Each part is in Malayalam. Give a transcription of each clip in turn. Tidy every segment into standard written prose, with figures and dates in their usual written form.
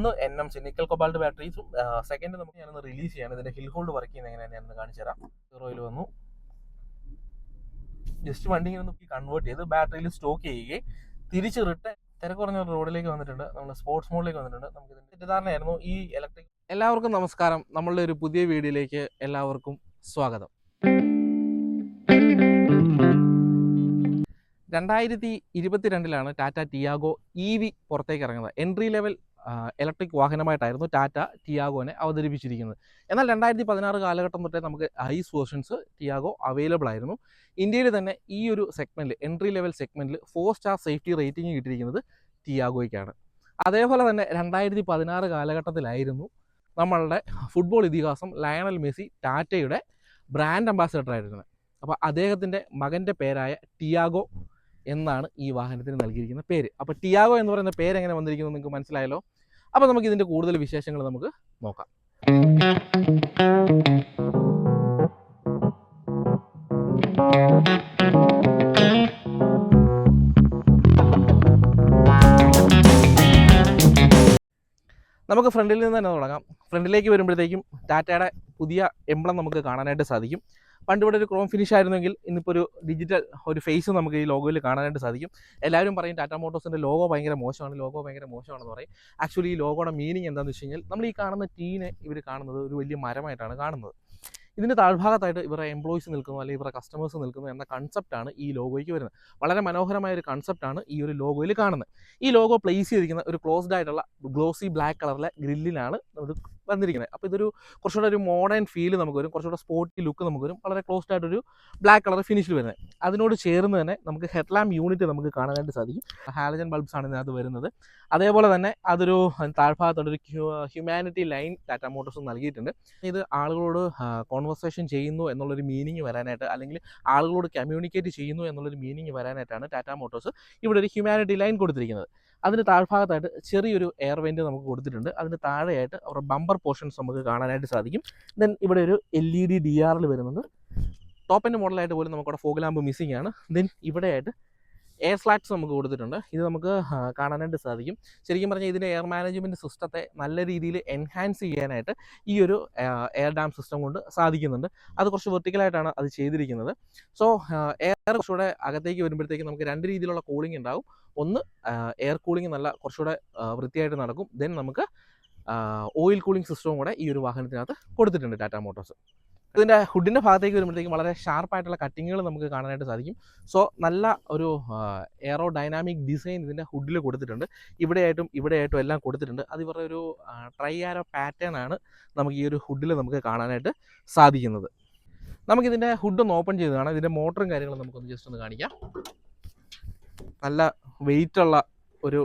ഒന്ന് NMC നിക്കൽ കൊബാൾട്ട് ബാറ്ററീസും സെക്കൻഡ് നമുക്ക് ഞാനൊന്ന് റിലീസ് ചെയ്യാണ്. ഇതിന്റെ ഹിൽ ഹോൾഡ് വർക്ക് ചെയ്യുന്നത് എങ്ങനെയാണ് ഞാനൊന്ന് കാണിച്ചു തരാം. 0 വന്നു, ജസ്റ്റ് വണ്ടി ഇങ്ങനെ കൺവേർട്ട് ചെയ്ത് ബാറ്ററിയിൽ സ്റ്റോക്ക് ചെയ്യുകയും തിരിച്ച് റിട്ടേൺ തിരക്ക് കുറഞ്ഞ റോഡിലേക്ക് വന്നിട്ടുണ്ട്. നമ്മൾ സ്പോർട്സ് മോഡിലേക്ക് വന്നിട്ടുണ്ട്. നമുക്ക് ഇതിന്റെ തെറ്റിദ്ധാരണയായിരുന്നു ഈ ഇലക്ട്രിക്. എല്ലാവർക്കും നമസ്കാരം. നമ്മളുടെ ഒരു പുതിയ വീഡിയോയിലേക്ക് എല്ലാവർക്കും സ്വാഗതം. 2022 ടാറ്റ ടിയാഗോ EV പുറത്തേക്ക് ഇറങ്ങുന്നത്. എൻട്രി ലെവൽ ഇലക്ട്രിക് വാഹനമായിട്ടായിരുന്നു ടാറ്റ ടിയാഗോനെ അവതരിപ്പിച്ചിരിക്കുന്നത്. എന്നാൽ 2016 കാലഘട്ടം തൊട്ടേ നമുക്ക് ഐസ് വേർഷൻസ് ടിയാഗോ അവൈലബിൾ ആയിരുന്നു. ഇന്ത്യയിൽ തന്നെ ഈ ഒരു സെഗ്മെൻറ്റിൽ, എൻട്രി ലെവൽ സെഗ്മെൻറ്റിൽ 4 സ്റ്റാർ സേഫ്റ്റി റേറ്റിംഗ് കിട്ടിയിരിക്കുന്നത് ടിയാഗോയ്ക്കാണ്. അതേപോലെ തന്നെ 2016 കാലഘട്ടത്തിലായിരുന്നു നമ്മളുടെ ഫുട്ബോൾ ഇതിഹാസം ലയണൽ മെസ്സി ടാറ്റയുടെ ബ്രാൻഡ് അംബാസിഡർ ആയിരുന്നത്. അപ്പോൾ അദ്ദേഹത്തിൻ്റെ മകൻ്റെ പേരായ ടിയാഗോ എന്നാണ് ഈ വാഹനത്തിന് നൽകിയിരിക്കുന്ന പേര്. അപ്പോൾ ടിയാഗോ എന്ന് പറയുന്ന പേര് എങ്ങനെ വന്നിരിക്കുന്നു നിങ്ങൾക്ക് മനസ്സിലായല്ലോ. അപ്പോൾ നമുക്ക് ഇതിൻ്റെ കൂടുതൽ വിശേഷങ്ങൾ നമുക്ക് നോക്കാം. നമുക്ക് ഫ്രണ്ടിൽ നിന്ന് തന്നെ തുടങ്ങാം. ഫ്രണ്ടിലേക്ക് വരുമ്പോഴത്തേക്കും ടാറ്റയുടെ പുതിയ എംബ്ലം നമുക്ക് കാണാനായിട്ട് സാധിക്കും. പണ്ട് ഇവിടെ ഒരു ക്രോം ഫിനിഷ് ആയിരുന്നെങ്കിൽ ഇന്നിപ്പോൾ ഒരു ഡിജിറ്റൽ ഒരു ഫേസ് നമുക്ക് ഈ ലോഗോയിൽ കാണാനായിട്ട് സാധിക്കും. എല്ലാവരും പറയും ടാറ്റ മോട്ടോഴ്സിൻ്റെ ലോഗോ ഭയങ്കര മോശമാണെന്ന് പറയും. ആക്ച്വലി ഈ ലോഗോയുടെ മീനിങ് എന്താണെന്ന് വെച്ച് കഴിഞ്ഞാൽ, നമ്മൾ ഈ കാണുന്ന ടീനെ ഇവർ കാണുന്നത് ഒരു വലിയ മരമായിട്ടാണ് കാണുന്നത്. ഇതിൻ്റെ താഴ്ഭാഗത്തായിട്ട് ഇവരുടെ എംപ്ലോയീസ് നിൽക്കുന്നു, അല്ലെങ്കിൽ ഇവരുടെ കസ്റ്റമേഴ്സ് നിൽക്കുന്നു എന്ന കൺസെപ്റ്റാണ് ഈ ലോഗോയ്ക്ക് വരുന്നത്. വളരെ മനോഹരമായ ഒരു കൺസെപ്റ്റാണ് ഈ ഒരു ലോഗോയിൽ കാണുന്നത്. ഈ ലോഗോ പ്ലേസ് ചെയ്തിരിക്കുന്ന ഒരു ക്ലോസ്ഡ് ആയിട്ടുള്ള ഗ്ലോസി ബ്ലാക്ക് കളറിലെ ഗ്രില്ലിലാണ് ഇത് വന്നിരിക്കുന്നത്. അപ്പോൾ ഇതൊരു കുറച്ചുകൂടെ ഒരു മോഡേൺ ഫീൽ നമുക്ക് വരും, കുറച്ചുകൂടെ സ്പോർട്ടി ലുക്ക് നമുക്ക് വരും. വളരെ ക്ലോസ്ഡ് ആയിട്ടൊരു ബ്ലാക്ക് കളർ ഫിനിഷിൽ വരുന്നത്. അതിനോട് ചേർന്ന് തന്നെ നമുക്ക് ഹെഡ്ലാമ്പ് യൂണിറ്റ് നമുക്ക് കാണാനായിട്ട് സാധിക്കും. ഹാലജൻ ബൾബ്സ് ആണ് ഇതിനകത്ത് വരുന്നത്. അതേപോലെ തന്നെ അതൊരു താഴ്ഭാഗത്തോടൊരു ഹ്യൂമാനിറ്റി ലൈൻ ടാറ്റ മോട്ടോഴ്സ് നൽകിയിട്ടുണ്ട്. ഇത് ആളുകളോട് കോൺവെർസേഷൻ ചെയ്യുന്നു എന്നുള്ളൊരു മീനിങ് വരാനായിട്ട്, അല്ലെങ്കിൽ ആളുകളോട് കമ്മ്യൂണിക്കേറ്റ് ചെയ്യുന്നു എന്നുള്ളൊരു മീനിങ് വരാനായിട്ടാണ് ടാറ്റ മോട്ടോഴ്സ് ഇവിടെ ഒരു ഹ്യൂമാനിറ്റി ലൈൻ കൊടുത്തിരിക്കുന്നത്. അതിന് താഴ്ഭാഗത്തായിട്ട് ചെറിയൊരു എയർ വെൻറ്റ് നമുക്ക് കൊടുത്തിട്ടുണ്ട്. അതിന് താഴെയായിട്ട് അവരുടെ ബമ്പർ പോർഷൻസ് നമുക്ക് കാണാനായിട്ട് സാധിക്കും. ദെൻ ഇവിടെ ഒരു LED DRL വരുന്നുണ്ട്. ടോപ്പ് എൻഡ് മോഡലായിട്ട് പോലും നമുക്കവിടെ ഫോഗ് ലാമ്പ് മിസ്സിംഗ് ആണ്. ദെൻ ഇവിടെയായിട്ട് എയർ സ്ലാറ്റ്സ് നമുക്ക് കൊടുത്തിട്ടുണ്ട്. ഇത് നമുക്ക് കാണാനായിട്ട് സാധിക്കും. ശരിക്കും പറഞ്ഞാൽ ഇതിൻ്റെ എയർ മാനേജ്മെൻറ്റ് സിസ്റ്റത്തെ നല്ല രീതിയിൽ എൻഹാൻസ് ചെയ്യാനായിട്ട് ഈ ഒരു എയർ ഡാം സിസ്റ്റം കൊണ്ട് സാധിക്കുന്നുണ്ട്. അത് കുറച്ച് വെർട്ടിക്കലായിട്ടാണ് അത് ചെയ്തിരിക്കുന്നത്. സോ എയർ കുറച്ചുകൂടെ അകത്തേക്ക് വരുമ്പോഴത്തേക്ക് നമുക്ക് രണ്ട് രീതിയിലുള്ള കൂളിംഗ് ഉണ്ടാകും. ഒന്ന് എയർ കൂളിംഗ് നല്ല കുറച്ചുകൂടെ വൃത്തിയായിട്ട് നടക്കും. ദെൻ നമുക്ക് ഓയിൽ കൂളിംഗ് സിസ്റ്റവും കൂടെ ഈ ഒരു വാഹനത്തിനകത്ത് കൊടുത്തിട്ടുണ്ട് ടാറ്റ മോട്ടോഴ്സ്. ഇതിൻ്റെ ഹുഡിൻ്റെ ഭാഗത്തേക്ക് വരുമ്പോഴത്തേക്കും വളരെ ഷാർപ്പായിട്ടുള്ള കട്ടിങ്ങുകൾ നമുക്ക് കാണാനായിട്ട് സാധിക്കും. സോ നല്ല ഒരു എയറോ ഡൈനാമിക് ഡിസൈൻ ഇതിൻ്റെ ഹുഡിൽ കൊടുത്തിട്ടുണ്ട്. ഇവിടെയായിട്ടും എല്ലാം കൊടുത്തിട്ടുണ്ട്. അത് ഇവരുടെ ഒരു ട്രൈ ആരോ പാറ്റേൺ ആണ് നമുക്ക് ഈ ഒരു ഹുഡിൽ നമുക്ക് കാണാനായിട്ട് സാധിക്കുന്നത്. നമുക്കിതിൻ്റെ ഹുഡൊന്ന് ഓപ്പൺ ചെയ്ത് കാണാം. ഇതിൻ്റെ മോട്ടറും കാര്യങ്ങളും നമുക്കൊന്ന് ജസ്റ്റ് ഒന്ന് കാണിക്കാം. നല്ല വെയിറ്റുള്ള ഒരു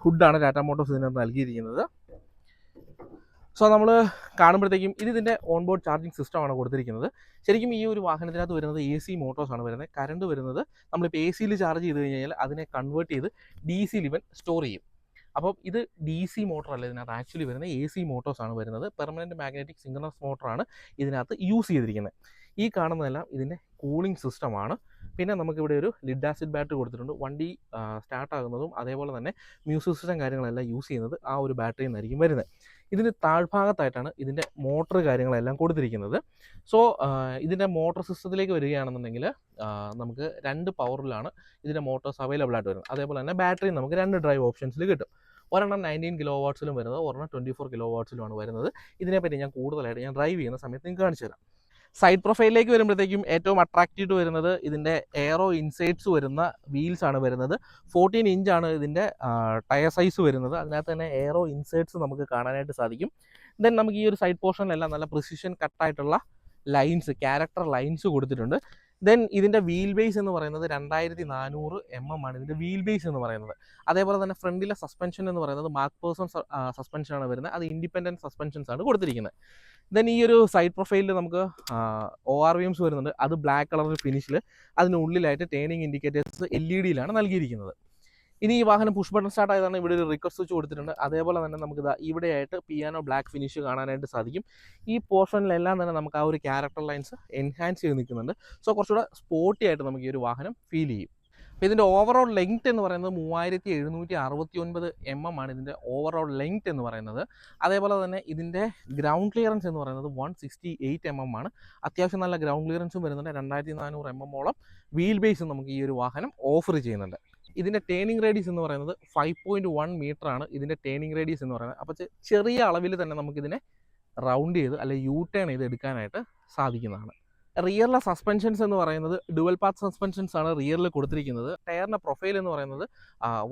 ഹുഡാണ് ടാറ്റ മോട്ടോഴ്സ് ഇതിനകത്ത് നൽകിയിരിക്കുന്നത്. സോ നമ്മൾ കാണുമ്പോഴത്തേക്കും ഇതിൻ്റെ ഓൺബോർഡ് ചാർജിങ് സിസ്റ്റമാണ് കൊടുത്തിരിക്കുന്നത്. ശരിക്കും ഈ ഒരു വാഹനത്തിനകത്ത് വരുന്നത് AC മോട്ടോഴ്സാണ് വരുന്നത്. കറണ്ട് വരുന്നത് നമ്മളിപ്പോൾ AC ചാർജ് ചെയ്ത് കഴിഞ്ഞാൽ അതിനെ കൺവേർട്ട് ചെയ്ത് DC ഇവൻ സ്റ്റോർ ചെയ്യും. അപ്പം ഇത് DC മോട്ടർ അല്ല, ഇതിനകത്ത് ആക്ച്വലി വരുന്നത് AC മോട്ടോഴ്സാണ് വരുന്നത്. പെർമനൻറ്റ് മാഗ്നറ്റിക് സിങ്ക്രണസ് മോട്ടറാണ് ഇതിനകത്ത് യൂസ് ചെയ്തിരിക്കുന്നത്. ഈ കാണുന്നതെല്ലാം ഇതിൻ്റെ കൂളിംഗ് സിസ്റ്റമാണ്. പിന്നെ നമുക്കിവിടെ ഒരു ലിഡ് ആസിഡ് ബാറ്ററി കൊടുത്തിട്ടുണ്ട്. വണ്ടി സ്റ്റാർട്ടാകുന്നതും അതേപോലെ തന്നെ മ്യൂസിക് സിസ്റ്റം കാര്യങ്ങളെല്ലാം യൂസ് ചെയ്യുന്നത് ആ ഒരു ബാറ്ററിയിൽ നിന്നായിരിക്കും വരുന്നത്. ഇതിന് താഴ്ഭാഗത്തായിട്ടാണ് ഇതിൻ്റെ മോട്ടർ കാര്യങ്ങളെല്ലാം കൊടുത്തിരിക്കുന്നത്. സോ ഇതിൻ്റെ മോട്ടോർ സിസ്റ്റത്തിലേക്ക് വരികയാണെന്നുണ്ടെങ്കിൽ നമുക്ക് 2 പവറിലാണ് ഇതിൻ്റെ മോട്ടോഴ്സ് അവൈലബിൾ ആയിട്ട് വരുന്നത്. അതേപോലെ തന്നെ ബാറ്ററി നമുക്ക് 2 ഡ്രൈവ് ഓപ്ഷൻസിൽ കിട്ടും. ഒരെണ്ണം 19 kW വരുന്നത്, ഒരെണ്ണം 24 kW വരുന്നത്. ഇതിനെപ്പറ്റി ഞാൻ കൂടുതലായിട്ട് ഡ്രൈവ് ചെയ്യുന്ന സമയത്ത് നിങ്ങൾക്ക് കാണിച്ചു തരാം. സൈഡ് പ്രൊഫൈലിലേക്ക് വരുമ്പോഴത്തേക്കും ഏറ്റവും അട്രാക്റ്റീവ് വരുന്നത് ഇതിൻ്റെ എയറോ ഇൻസൈറ്റ്സ് വരുന്ന വീൽസ് ആണ് വരുന്നത്. 14 ഇഞ്ചാണ് ഇതിൻ്റെ ടയർ സൈസ് വരുന്നത്. അതിനകത്ത് തന്നെ എയറോ ഇൻസൈറ്റ്സ് നമുക്ക് കാണാനായിട്ട് സാധിക്കും. ദെൻ നമുക്ക് ഈ ഒരു സൈഡ് പോർഷനിലെല്ലാം നല്ല പ്രിസിഷൻ കട്ടായിട്ടുള്ള ലൈൻസ്, ക്യാരക്ടർ ലൈൻസ് കൊടുത്തിട്ടുണ്ട്. ദെൻ ഇതിൻ്റെ വീൽ ബേസ് എന്ന് പറയുന്നത് 2400 mm ആണ് ഇതിൻ്റെ വീൽ ബേസ് എന്ന് പറയുന്നത്. അതേപോലെ തന്നെ ഫ്രണ്ടിലെ സസ്പെൻഷൻ എന്ന് പറയുന്നത് മാർക്ക് പേഴ്സൺ സസ്പെൻഷനാണ് വരുന്നത്. അത് ഇൻഡിപെൻഡൻറ്റ് സസ്പെൻഷൻസ് ആണ് കൊടുത്തിരിക്കുന്നത്. ദെൻ ഈ ഒരു സൈഡ് പ്രൊഫൈലിൽ നമുക്ക് ORVMs വരുന്നുണ്ട്. അത് ബ്ലാക്ക് കളർ ഫിനിഷിൽ, അതിനുള്ളിലായിട്ട് ടേണിംഗ് ഇൻഡിക്കേറ്റേഴ്സ് LED നൽകിയിരിക്കുന്നത്. ഇനി ഈ വാഹനം പുഷ് ബട്ടൺ സ്റ്റാർട്ട് ആയതാണ്. ഇവിടെ ഒരു റിക്വസ്റ്റ് സ്വിച്ച് കൊടുത്തിട്ടുണ്ട്. അതേപോലെ തന്നെ നമുക്ക് ഇവിടെയായിട്ട് പിയാനോ ബ്ലാക്ക് ഫിനിഷ് കാണാനായിട്ട് സാധിക്കും. ഈ പോർഷനിലെല്ലാം തന്നെ നമുക്ക് ആ ഒരു ക്യാരക്ടർ ലൈൻസ് എൻഹാൻസ് ചെയ്ത് നിൽക്കുന്നുണ്ട്. സോ കുറച്ചുകൂടെ സ്പോർട്ടി ആയിട്ട് നമുക്ക് ഈ ഒരു വാഹനം ഫീൽ ചെയ്യും. അപ്പോൾ ഇതിൻ്റെ ഓവറോൾ ലെങ്ത് എന്ന് പറയുന്നത് 3769 mm ആണ് ഇതിൻ്റെ ഓവറോൾ ലെങ്ത് എന്ന് പറയുന്നത്. അതേപോലെ തന്നെ ഇതിൻ്റെ ഗ്രൗണ്ട് ക്ലിയറൻസ് എന്ന് പറയുന്നത് 168 mm ആണ്. അത്യാവശ്യം നല്ല ഗ്രൗണ്ട് ക്ലിയറൻസും വരുന്നുണ്ട്. 2400 mm വീൽ ബേസും നമുക്ക് ഈ ഒരു വാഹനം ഓഫർ ചെയ്യുന്നുണ്ട്. ഇതിൻ്റെ ടേണിംഗ് റേഡിയസ് എന്ന് പറയുന്നത് 5.1 മീറ്റർ ആണ് ഇതിൻ്റെ ടേണിംഗ് റേഡിയസ് എന്ന് പറയുന്നത്. അപ്പോൾ ചെറിയ അളവിൽ തന്നെ നമുക്കിതിനെ റൗണ്ട് ചെയ്ത് അല്ലെങ്കിൽ യൂ ടേൺ ചെയ്ത് എടുക്കാനായിട്ട് സാധിക്കുന്നതാണ്. റിയറിലെ സസ്പെൻഷൻസ് എന്ന് പറയുന്നത് ഡുവൽ പാത്ത് സസ്പെൻഷൻസ് ആണ് റിയറിൽ കൊടുത്തിരിക്കുന്നത്. ടയറിൻ്റെ പ്രൊഫൈൽ എന്ന് പറയുന്നത്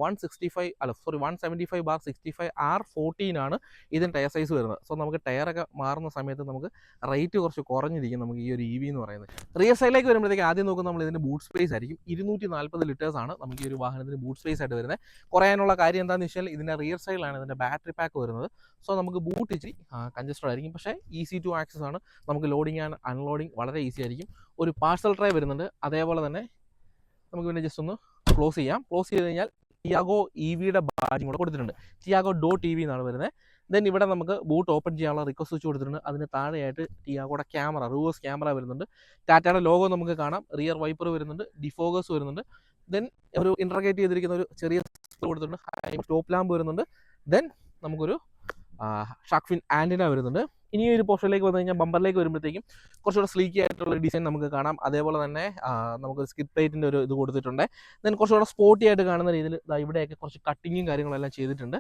175/65R14 ആണ് ഇതിന് ടയർ സൈസ് വരുന്നത്. സോ നമുക്ക് ടയറൊക്കെ മാറുന്ന സമയത്ത് നമുക്ക് റേറ്റ് കുറച്ച് കുറഞ്ഞിരിക്കും നമുക്ക് ഈ ഒരു EV എന്ന് പറയുന്നത്. റിയർ സൈഡിലേക്ക് വരുമ്പോഴത്തേക്ക് ആദ്യം നോക്കുന്നത് നമ്മൾ ഇതിൻ്റെ ബൂട്ട് സ്പേസ് ആയിരിക്കും. 240 ലിറ്റേഴ്സ് ആണ് നമുക്ക് ഈ ഒരു വാഹനത്തിന് ബൂട്ട് സ്പേസ് ആയിട്ട് വരുന്നത്. കുറയാനുള്ള കാര്യം എന്താണെന്ന് വെച്ചാൽ ഇതിൻ്റെ റിയർ സൈഡിലാണ് ഇതിൻ്റെ ബാറ്ററി പാക്ക് വരുന്നത്. സോ നമുക്ക് ബൂട്ട് ഇച്ചിരി കൺജസ്റ്റഡ് ആയിരിക്കും. പക്ഷേ ഈസി ടു ആക്സസ് ആണ്. നമുക്ക് ലോഡിങ് ആൻഡ് അൺലോഡിങ് വളരെ ഈസി ആയിരിക്കും. ഒരു പാർസൽ ട്രേ വരുന്നുണ്ട്. അതേപോലെ തന്നെ നമുക്ക് പിന്നെ ജസ്റ്റ് ഒന്ന് ക്ലോസ് ചെയ്യാം. ക്ലോസ് ചെയ്ത് കഴിഞ്ഞാൽ ടിയാഗോ EVയുടെ ബാഡ്ജിങ് കൂടെ കൊടുത്തിട്ടുണ്ട്. tiago.ev എന്നാണ് വരുന്നത്. ദെൻ ഇവിടെ നമുക്ക് ബൂട്ട് ഓപ്പൺ ചെയ്യാനുള്ള റിക്വസ്റ്റ് സ്വിച്ച് കൊടുത്തിട്ടുണ്ട്. അതിന് താഴെയായിട്ട് ടിയാഗോയുടെ ക്യാമറ, റിവേഴ്സ് ക്യാമറ വരുന്നുണ്ട്. ടാറ്റയുടെ ലോഗോ നമുക്ക് കാണാം. റിയർ വൈപ്പർ വരുന്നുണ്ട്. ഡിഫോഗസ് വരുന്നുണ്ട്. ദെൻ ഒരു ഇൻട്രഗേറ്റ് ചെയ്തിരിക്കുന്ന ഒരു ചെറിയ കൊടുത്തിട്ടുണ്ട്. സ്റ്റോപ്പ് ലാമ്പ് വരുന്നുണ്ട്. ദെൻ നമുക്കൊരു ഷാർക്ക് ഫിൻ ആൻറ്റിന വരുന്നുണ്ട്. ഇനി ഒരു പോർഷനിലേക്ക് വന്നു കഴിഞ്ഞാൽ ബമ്പറിലേക്ക് വരുമ്പോഴത്തേക്കും കുറച്ചുകൂടെ സ്ലീക്കി ആയിട്ടുള്ള ഡിസൈൻ നമുക്ക് കാണാം. അതേപോലെ തന്നെ നമുക്കൊരു സ്കിഡ് പ്ലേറ്റിൻ്റെ ഒരു ഇത് കൊടുത്തിട്ടുണ്ട്. ദെൻ കുറച്ചുകൂടെ സ്പോർട്ടി ആയിട്ട് കാണുന്ന രീതിയിൽ ഇവിടെയൊക്കെ കുറച്ച് കട്ടിങ്ങും കാര്യങ്ങളെല്ലാം ചെയ്തിട്ടുണ്ട്.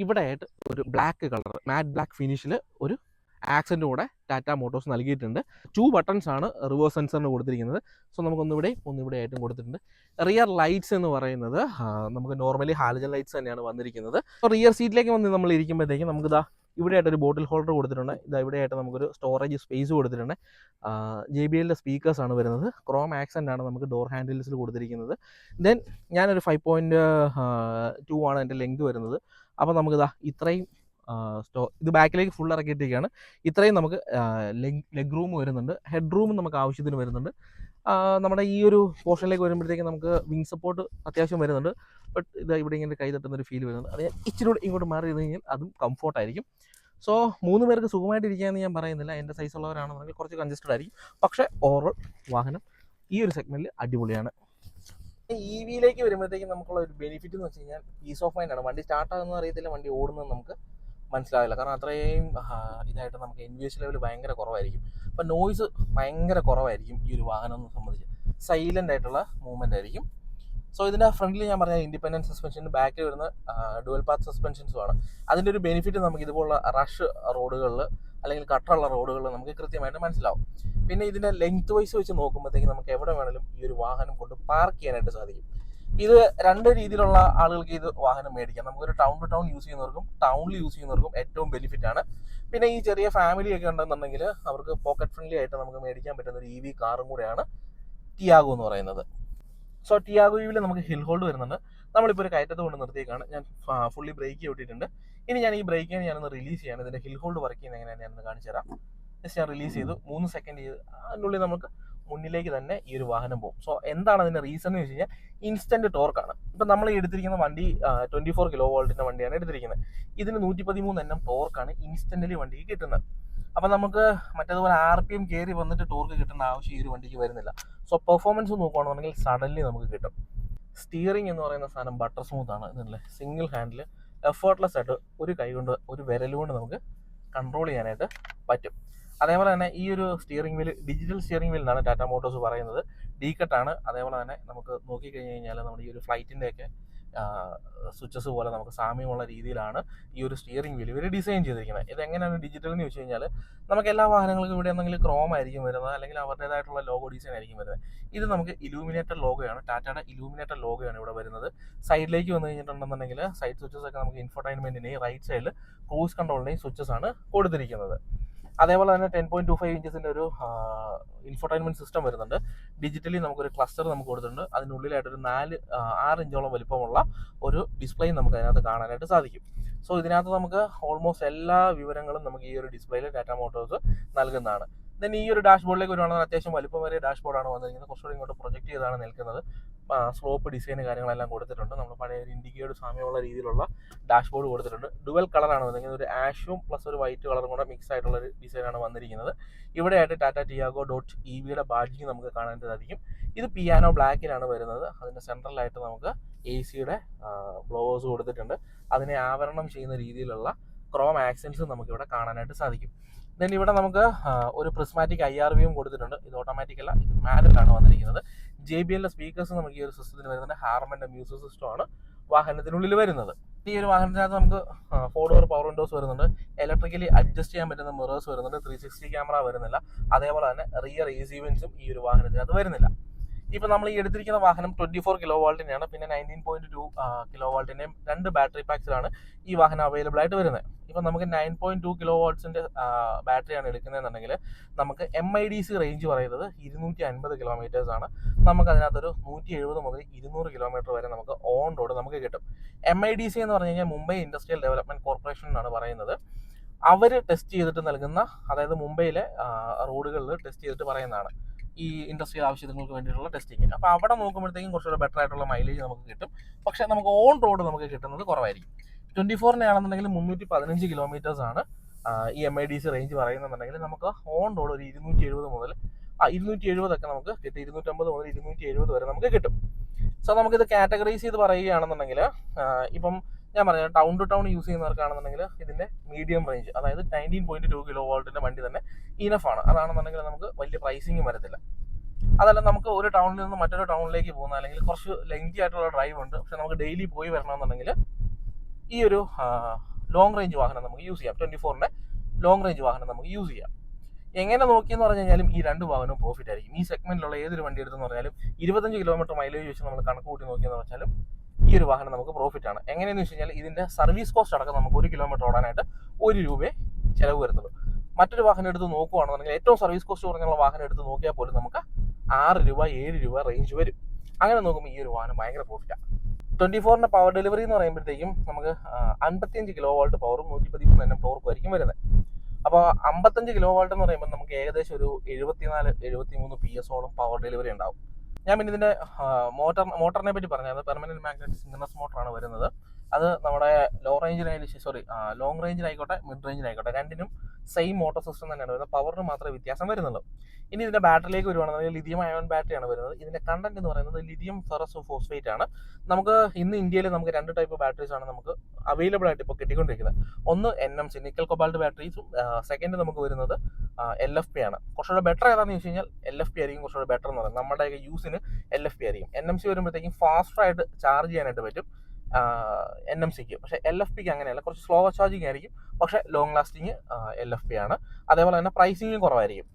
ഇവിടെയായിട്ട് ഒരു ബ്ലാക്ക് കളർ മാറ്റ് ബ്ലാക്ക് ഫിനിഷിൽ ഒരു ആക്സെൻ്റ് കൂടെ ടാറ്റ മോട്ടോഴ്സ് നൽകിയിട്ടുണ്ട്. 2 ബട്ടൺസ് ആണ് റിവേഴ്സ് സെൻസറിന് കൊടുത്തിരിക്കുന്നത്. സോ ഒന്നിവിടെ ആയിട്ടും കൊടുത്തിട്ടുണ്ട്. റിയർ ലൈറ്റ്സ് എന്ന് പറയുന്നത് നമുക്ക് നോർമലി ഹാലജൻ ലൈറ്റ്സ് തന്നെയാണ് വന്നിരിക്കുന്നത്. അപ്പോൾ റിയർ സീറ്റിലേക്ക് വന്ന് നമ്മൾ ഇരിക്കുമ്പോഴത്തേക്കും നമുക്ക് ഇവിടെയായിട്ടൊരു ബോട്ടിൽ ഹോൾഡർ കൊടുത്തിട്ടുണ്ട്. ഇവിടെയായിട്ട് നമുക്കൊരു സ്റ്റോറേജ് സ്പേസ് കൊടുത്തിട്ടുണ്ട്. JBLൻ്റെ സ്പീക്കേഴ്സാണ് വരുന്നത്. ക്രോം ആക്സെൻ്റ് ആണ് നമുക്ക് ഡോർ ഹാൻഡിൽസിൽ കൊടുത്തിരിക്കുന്നത്. ദെൻ ഞാനൊരു 5.2 ആണ് എൻ്റെ ലെങ്ത് വരുന്നത്. അപ്പോൾ നമുക്ക് ഇത്രയും ഇത് ബാക്കിലേക്ക് ഫുൾ ഇറക്കിയിട്ടേക്കാണ്. ഇത്രയും നമുക്ക് ലെഗ് റൂം വരുന്നുണ്ട്. ഹെഡ് റൂം നമുക്ക് ആവശ്യത്തിന് വരുന്നുണ്ട്. നമ്മുടെ ഈ ഒരു പോർഷനിലേക്ക് വരുമ്പോഴത്തേക്ക് നമുക്ക് വിങ് സപ്പോർട്ട് അത്യാവശ്യം വരുന്നുണ്ട്. ബട്ട് ഇവിടെ ഇങ്ങനെ കൈ തട്ടുന്നൊരു ഫീൽ വരുന്നുണ്ട്. അത് ഇച്ചിരി കൂടി ഇങ്ങോട്ട് മാറി ചെയ്ത് കഴിഞ്ഞാൽ അതും കംഫോർട്ടായിരിക്കും. സോ 3 പേർക്ക് സുഖമായിട്ട് ഇരിക്കുകയെന്ന് ഞാൻ പറയുന്നില്ല. എൻ്റെ സൈസുള്ളവരാണെന്നുണ്ടെങ്കിൽ കുറച്ച് കൺജസ്റ്റഡ് ആയിരിക്കും. പക്ഷേ ഓവറോൾ വാഹനം ഈ ഒരു സെഗ്മെൻറ്റിൽ അടിപൊളിയാണ്. EVയിലേക്ക് വരുമ്പോഴത്തേക്കും നമുക്കുള്ള ഒരു ബെനിഫിറ്റ് എന്ന് വെച്ച് കഴിഞ്ഞാൽ പീസ് ഓഫ് മൈൻഡ് ആണ്. വണ്ടി സ്റ്റാർട്ടാകുന്നത് അറിയത്തില്ല, വണ്ടി ഓടുന്നത് നമുക്ക് മനസ്സിലാവില്ല. കാരണം അത്രയും ഇതായിട്ട് നമുക്ക് എൻവിഎസ് ലെവൽ ഭയങ്കര കുറവായിരിക്കും. അപ്പം നോയ്സ് ഭയങ്കര കുറവായിരിക്കും ഈ ഒരു വാഹനം സംബന്ധിച്ച്. സൈലൻ്റ് ആയിട്ടുള്ള മൂവ്മെൻ്റ് ആയിരിക്കും. സോ ഇതിൻ്റെ ഫ്രണ്ടിൽ ഞാൻ പറഞ്ഞ ഇൻഡിപെൻഡൻറ്റ് സസ്പെൻഷൻ, ബാക്കിൽ വരുന്ന ഡുവൽ പാത്ത് സസ്പെൻഷൻസുമാണ്. അതിൻ്റെ ഒരു ബെനിഫിറ്റ് നമുക്ക് ഇതുപോലുള്ള റഷ് റോഡുകളിൽ അല്ലെങ്കിൽ കട്ടറുള്ള റോഡുകളിൽ നമുക്ക് കൃത്യമായിട്ട് മനസ്സിലാവും. പിന്നെ ഇതിൻ്റെ ലെങ്ത് വൈസ് വെച്ച് നോക്കുമ്പോഴത്തേക്ക് നമുക്ക് എവിടെ വേണമെങ്കിലും ഈ ഒരു വാഹനം കൊണ്ട് പാർക്ക് ചെയ്യാനായിട്ട് സാധിക്കും. ഇത് 2 രീതിയിലുള്ള ആളുകൾക്ക് ഇത് വാഹനം മേടിക്കാം. നമുക്കൊരു ടൗൺ ടു ടൗൺ യൂസ് ചെയ്യുന്നവർക്കും ടൗണിൽ യൂസ് ചെയ്യുന്നവർക്കും ഏറ്റവും ബെനിഫിറ്റ് ആണ്. പിന്നെ ഈ ചെറിയ ഫാമിലിയൊക്കെ ഉണ്ടെന്നുണ്ടെങ്കിൽ അവർക്ക് പോക്കറ്റ് ഫ്രണ്ട്ലി ആയിട്ട് നമുക്ക് മേടിക്കാൻ പറ്റുന്ന ഒരു EV കാറും കൂടെയാണ് ടിയാഗോ എന്ന് പറയുന്നത്. സോ ടിയാഗോ EVയിൽ നമുക്ക് ഹിൽ ഹോൾഡ് വരുന്നുണ്ട്. നമ്മളിപ്പോൾ ഒരു കയറ്റത്ത് കൊണ്ട് നിർത്തിയേക്കാണ്. ഞാൻ ഫുള്ളി ബ്രേക്ക് വിട്ടിട്ടുണ്ട്. ഇനി ഞാൻ ഈ ബ്രേക്കിനെ ഞാനൊന്ന് റിലീസ് ചെയ്യാണ്. ഇതിൻ്റെ ഹിൽ ഹോൾഡ് വർക്ക് ചെയ്യുന്നത് എങ്ങനെയാണ് ഞാനൊന്ന് കാണിച്ചു തരാം. ജസ്റ്റ് ഞാൻ റിലീസ് ചെയ്തു. 3 സെക്കൻഡ് ചെയ്ത് അതിനുള്ളിൽ നമുക്ക് മുന്നിലേക്ക് തന്നെ ഈ ഒരു വാഹനം പോകും. സോ എന്താണ് അതിൻ്റെ റീസൺ എന്ന് വെച്ച് കഴിഞ്ഞാൽ ഇൻസ്റ്റൻറ്റ് ടോർക്കാണ്. ഇപ്പം നമ്മൾ എടുത്തിരിക്കുന്ന വണ്ടി 24 kV വണ്ടിയാണ് എടുത്തിരിക്കുന്നത്. ഇതിന് 113 Nm ടോർക്കാണ് ഇൻസ്റ്റൻ്റലി വണ്ടിക്ക് കിട്ടുന്നത്. അപ്പം നമുക്ക് മറ്റേതുപോലെ RPM കയറി വന്നിട്ട് ടോർക്ക് കിട്ടേണ്ട ആവശ്യം ഈ ഒരു വണ്ടിക്ക് വരുന്നില്ല. സോ പെർഫോമൻസ് നോക്കുകയാണെന്നുണ്ടെങ്കിൽ സഡൻലി നമുക്ക് കിട്ടും. സ്റ്റിയറിംഗ് എന്ന് പറയുന്ന സാധനം ബട്ടർ സ്മൂത്ത് ആണ്. ഇതല്ലേ സിംഗിൾ ഹാൻഡിൽ എഫേർട്ട്ലെസ് ആയിട്ട് ഒരു കൈ കൊണ്ട് ഒരു വിരലുകൊണ്ട് നമുക്ക് കൺട്രോൾ ചെയ്യാനായിട്ട് പറ്റും. അതേപോലെ തന്നെ ഈ ഒരു steering wheel digital steering wheel എന്നാണ് ടാറ്റ മോട്ടോഴ്സ് പറയുന്നത്. ഡീകട്ടാണ്. അതേപോലെ തന്നെ നമുക്ക് നോക്കിക്കഴിഞ്ഞ് കഴിഞ്ഞാൽ നമ്മുടെ ഈ ഒരു ഫ്ലൈറ്റിൻ്റെയൊക്കെ സ്വിച്ചസ് പോലെ നമുക്ക് സാമ്യമുള്ള രീതിയിലാണ് ഈ ഒരു സ്റ്റിയറിംഗ് വീൽ ഇവർ ഡിസൈൻ ചെയ്തിരിക്കുന്നത്. ഇതെങ്ങനെയാണ് ഡിജിറ്റൽ എന്ന് വെച്ച് കഴിഞ്ഞാൽ നമുക്ക് എല്ലാ വാഹനങ്ങൾക്കും ഇവിടെ എന്തെങ്കിലും ക്രോം ആയിരിക്കും വരുന്നത്, അല്ലെങ്കിൽ അവരുടേതായിട്ടുള്ള ലോഗോ ഡിസൈൻ ആയിരിക്കും വരുന്നത്. ഇത് നമുക്ക് ഇലൂമിനേറ്റഡ് ലോഗോയാണ്, ടാറ്റയുടെ ഇലൂമിനേറ്റഡ് ലോഗോയാണ് ഇവിടെ വരുന്നത്. സൈഡിലേക്ക് വന്നു കഴിഞ്ഞിട്ടുണ്ടെന്നുണ്ടെങ്കിൽ സൈഡ് സ്വിച്ചസ് ഒക്കെ നമുക്ക് ഇൻഫോർടൈൻമെൻറ്റിൻ്റെയും റൈറ്റ് സൈഡിൽ ക്രൂസ് കൺട്രോളിൻ്റെയും സ്വിച്ചസ് ആണ് കൊടുത്തിരിക്കുന്നത്. അതേപോലെ തന്നെ 10.25 ഇഞ്ചസിൻ്റെ ഒരു ഇൻഫോർടൈൻമെൻറ്റ് സിസ്റ്റം വരുന്നുണ്ട്. ഡിജിറ്റലി നമുക്കൊരു ക്ലസ്റ്റർ നമുക്ക് കൊടുത്തിട്ടുണ്ട്. അതിനുള്ളിലായിട്ടൊരു 6 ഇഞ്ചോളം വലിപ്പമുള്ള ഒരു ഡിസ്പ്ലേ നമുക്ക് അതിനകത്ത് കാണാനായിട്ട് സാധിക്കും. സോ ഇതിനകത്ത് നമുക്ക് ഓൾമോസ്റ്റ് എല്ലാ വിവരങ്ങളും നമുക്ക് ഈ ഒരു ഡിസ്പ്ലേയിൽ ടാറ്റ മോട്ടോഴ്സ് നൽകുന്നതാണ്. ദെൻ ഈ ഒരു ഡാഷ്ബോർഡിലേക്ക് വരുവാണെങ്കിൽ അത്യാവശ്യം വലിപ്പമേറിയ ഡാഷ്ബോർഡാണ് വന്നിരിക്കുന്നത്. കുറച്ചുകൂടി ഇങ്ങോട്ട് പ്രൊജക്റ്റ് ചെയ്താണ് നിൽക്കുന്നത്. സ്ലോപ്പ് ഡിസൈൻ കാര്യങ്ങളെല്ലാം കൊടുത്തിട്ടുണ്ട്. നമ്മൾ പഴയ ഒരു ഇൻഡിക്കയോട് സാമ്യമുള്ള രീതിയിലുള്ള ഡാഷ്ബോർഡ് കൊടുത്തിട്ടുണ്ട്. ഡുവൽ കളറാണ് വന്നിരിക്കുന്നത്. ഒരു ആഷും പ്ലസ് ഒരു വൈറ്റ് കളറും കൂടെ മിക്സ് ആയിട്ടുള്ള ഒരു ഡിസൈനാണ് വന്നിരിക്കുന്നത്. ഇവിടെയായിട്ട് ടാറ്റ ടിയാഗോ .EVയുടെ ബാഡ്ജിങ് നമുക്ക് കാണാൻ സാധിക്കും. ഇത് പിയാനോ ബ്ലാക്കിലാണ് വരുന്നത്. അതിൻ്റെ സെൻട്രലായിട്ട് നമുക്ക് AC-യുടെ ബ്ലോവേഴ്സ് കൊടുത്തിട്ടുണ്ട്. അതിനെ ആവരണം ചെയ്യുന്ന രീതിയിലുള്ള ക്രോം ആക്സൻസ് നമുക്കിവിടെ കാണാനായിട്ട് സാധിക്കും. ദെൻ ഇവിടെ നമുക്ക് ഒരു പ്രിസ്മാറ്റിക് IRVയും കൊടുത്തിട്ടുണ്ട്. ഇത് ഓട്ടോമാറ്റിക് അല്ല, ഇത് മാനുവലാണ് വന്നിരിക്കുന്നത്. JBL സ്പീക്കേഴ്സ് നമുക്ക് ഈ ഒരു സിസ്റ്റത്തിന് വരുന്നുണ്ട്. ഹാർമൻ്റെ മ്യൂസിക് സിസ്റ്റമാണ് വാഹനത്തിനുള്ളിൽ വരുന്നത്. ഈ ഒരു വാഹനത്തിനകത്ത് നമുക്ക് 4 ഡോർ പവർ വിൻഡോസ് വരുന്നുണ്ട്. ഇലക്ട്രിക്കലി അഡ്ജസ്റ്റ് ചെയ്യാൻ പറ്റുന്ന മിറേഴ്സ് വരുന്നുണ്ട്. 360 ക്യാമറ വരുന്നില്ല. അതേപോലെ തന്നെ റിയർ AC വെന്റ്സും ഈ ഒരു വാഹനത്തിനകത്ത് വരുന്നില്ല. ഇപ്പം നമ്മൾ ഈ എടുത്തിരിക്കുന്ന വാഹനം 24 കിലോ വാൾട്ടിൻ്റെയാണ്. പിന്നെ 19.2 കിലോ വാൾട്ടിൻ്റെയും 2 ബാറ്ററി പാക്സിലാണ് ഈ വാഹനം അവൈലബിൾ ആയിട്ട് വരുന്നത്. ഇപ്പം നമുക്ക് 9.2 കിലോ വാട്ട്സിൻ്റെ ബാറ്ററിയാണ് എടുക്കുന്നതെന്നുണ്ടെങ്കിൽ നമുക്ക് MIDC റേഞ്ച് പറയുന്നത് 250 കിലോമീറ്റേഴ്സാണ്. നമുക്ക് അതിനകത്തൊരു 170 മുതൽ 200 കിലോമീറ്റർ വരെ നമുക്ക് ഓൺ റോഡ് നമുക്ക് കിട്ടും. MIDC എന്ന് പറഞ്ഞു കഴിഞ്ഞാൽ മുംബൈ ഇൻഡസ്ട്രിയൽ ഡെവലപ്മെൻറ്റ് കോർപ്പറേഷൻ എന്നാണ് പറയുന്നത്. അവർ ടെസ്റ്റ് ചെയ്തിട്ട് നൽകുന്ന, അതായത് മുംബൈയിലെ റോഡുകളിൽ ടെസ്റ്റ് ചെയ്തിട്ട് പറയുന്നതാണ് ഈ ഇൻഡസ്ട്രിയൽ ആവശ്യങ്ങൾക്ക് വേണ്ടിയിട്ടുള്ള ടെസ്റ്റിങ്. അപ്പോൾ അവിടെ നോക്കുമ്പോഴത്തേക്കും കുറച്ചുകൂടെ ബെറ്റർ ആയിട്ടുള്ള മൈലേജ് നമുക്ക് കിട്ടും. പക്ഷേ നമുക്ക് ഓൺ റോഡ് നമുക്ക് കിട്ടുന്നത് കുറവായിരിക്കും. 24 ആണെന്നുണ്ടെങ്കിൽ 315 കിലോമീറ്റേഴ്സാണ് ഈ MIDC റേഞ്ച് പറയുന്നുണ്ടെങ്കിൽ നമുക്ക് ഓൺ റോഡ് ഒരു 270 മുതൽ 270 ഒക്കെ നമുക്ക് കിട്ടും. 250 മുതൽ 270 വരെ നമുക്ക് കിട്ടും. സോ നമുക്കിത് കാറ്റഗറൈസ് ചെയ്ത് പറയുകയാണെന്നുണ്ടെങ്കിൽ ഇപ്പം ഞാൻ പറഞ്ഞ ടൗൺ ടു ടൗൺ യൂസ് ചെയ്യുന്നവർക്കാണെന്നുണ്ടെങ്കിൽ ഇതിൻ്റെ മീഡിയം റേഞ്ച്, അതായത് 19.2 കിലോ വോൾട്ടിൻ്റെ വണ്ടി തന്നെ ഇനഫാണ്. അതാണെന്നുണ്ടെങ്കിൽ നമുക്ക് വലിയ പ്രൈസിങ്ങും വരത്തില്ല. അതല്ല നമുക്ക് ഒരു ടൗണിൽ നിന്ന് മറ്റൊരു ടൗണിലേക്ക് പോകുന്ന, അല്ലെങ്കിൽ കുറച്ച് ലെങ്തി ആയിട്ടുള്ള ഡ്രൈവ് ഉണ്ട്, പക്ഷെ നമുക്ക് ഡെയിലി പോയി വരണമെന്നുണ്ടെങ്കിൽ ഈ ഒരു ലോങ് റേഞ്ച് വാഹനം നമുക്ക് യൂസ് ചെയ്യാം. 24ൻ്റെ ലോങ് റേഞ്ച് വാഹനം നമുക്ക് യൂസ് ചെയ്യാം. എങ്ങനെ നോക്കിയെന്ന് പറഞ്ഞു കഴിഞ്ഞാലും ഈ രണ്ട് വാഹനവും പ്രോഫിറ്റ് ആയിരിക്കും. ഈ സെഗ്മെന്റിലുള്ള ഏതൊരു വണ്ടി എടുത്തെന്ന് പറഞ്ഞാലും 25 കിലോമീറ്റർ മൈലേജ് വെച്ച് നമ്മൾ കണക്ക് കൂട്ടി നോക്കിയെന്ന് വെച്ചാലും ഈ ഒരു വാഹനം നമുക്ക് പ്രോഫിറ്റ് ആണ്. എങ്ങനെയെന്ന് വെച്ച് കഴിഞ്ഞാൽ ഇതിന്റെ സർവീസ് കോസ്റ്റ് അടക്കം നമുക്ക് 1 കിലോമീറ്റർ ഓടാനായിട്ട് 1 രൂപയെ ചിലവ് വരുത്തുള്ളൂ. മറ്റൊരു വാഹനം എടുത്ത് നോക്കുകയാണെന്നുണ്ടെങ്കിൽ ഏറ്റവും സർവീസ് കോസ്റ്റ് കുറഞ്ഞുള്ള വാഹനം എടുത്ത് നോക്കിയാൽ പോലും നമുക്ക് 6 രൂപ 7 രൂപ റേഞ്ച് വരും. അങ്ങനെ നോക്കുമ്പോൾ ഈ ഒരു വാഹനം ഭയങ്കര പ്രോഫിറ്റാണ്. 24ന്റെ പവർ ഡെലിവറി എന്ന് പറയുമ്പോഴത്തേക്കും നമുക്ക് 55 കിലോ വോൾട്ട് പവറും 113 Nm ടോർക്കും ആയിരിക്കും വരുന്നത്. അപ്പോൾ 55 കിലോ വോൾട്ട് എന്ന് പറയുമ്പോൾ നമുക്ക് ഏകദേശം ഒരു 74-73 PS പവർ ഡെലിവറി ഉണ്ടാവും. ഞാൻ പിന്നെ ഇതിൻ്റെ മോട്ടറിനെ പറ്റി പറഞ്ഞത് പെർമനന്റ് മാഗ്നറ്റിക് സിങ്ക്രണസ് മോട്ടറാണ് വരുന്നത്. അത് നമ്മുടെ ലോങ് റേഞ്ചിനായിക്കോട്ടെ മിഡ് റേഞ്ചിനായിക്കോട്ടെ രണ്ടിനും സെയിം മോട്ടോർ സിസ്റ്റം തന്നെയാണ് വരുന്നത്. പവറിന് മാത്രമേ വ്യത്യാസം വരുന്നുള്ളൂ. ഇനി ഇതിന്റെ ബാറ്ററിയിലേക്ക് വരുവാണെന്നുണ്ടെങ്കിൽ ലിഥിയം അയോൺ ബാറ്ററിയാണ് വരുന്നത്. ഇതിന്റെ കണ്ടന്റ് എന്ന് പറയുന്നത് ലിഥിയം ഫെറസ് ഫോസ്ഫേറ്റ് ആണ്. നമുക്ക് ഇന്ന് ഇന്ത്യയിൽ നമുക്ക് 2 ടൈപ്പ് ബാറ്ററീസ് ആണ് നമുക്ക് അവൈലബിൾ ആയിട്ട് ഇപ്പോൾ കിട്ടിക്കൊണ്ടിരിക്കുന്നത്. ഒന്ന് NMC നിക്കൽ കൊബാൾട്ട് ബാറ്ററീസും, സെക്കൻഡ് നമുക്ക് വരുന്നത് LFP ആണ്. കുറച്ചുകൂടെ ബെറ്റർ ഏതാണെന്ന് വെച്ച് കഴിഞ്ഞാൽ LFP ആയിരിക്കും കുറച്ചുകൂടെ ബെറ്റർ എന്ന് പറയുന്നത്. നമ്മുടെ യൂസിന് LFP ആയിരിക്കും. NMC വരുമ്പോഴത്തേക്കും ഫാസ്റ്ററായിട്ട് ചാർജ് ചെയ്യാനായിട്ട് പറ്റും NMCക്ക്. പക്ഷേ LFPക്ക് അങ്ങനെയല്ല, കുറച്ച് സ്ലോ ചാർജിങ് ആയിരിക്കും. പക്ഷേ ലോങ് ലാസ്റ്റിങ് LFP ആണ്. അതേപോലെ തന്നെ പ്രൈസിങ്ങും കുറവായിരിക്കും.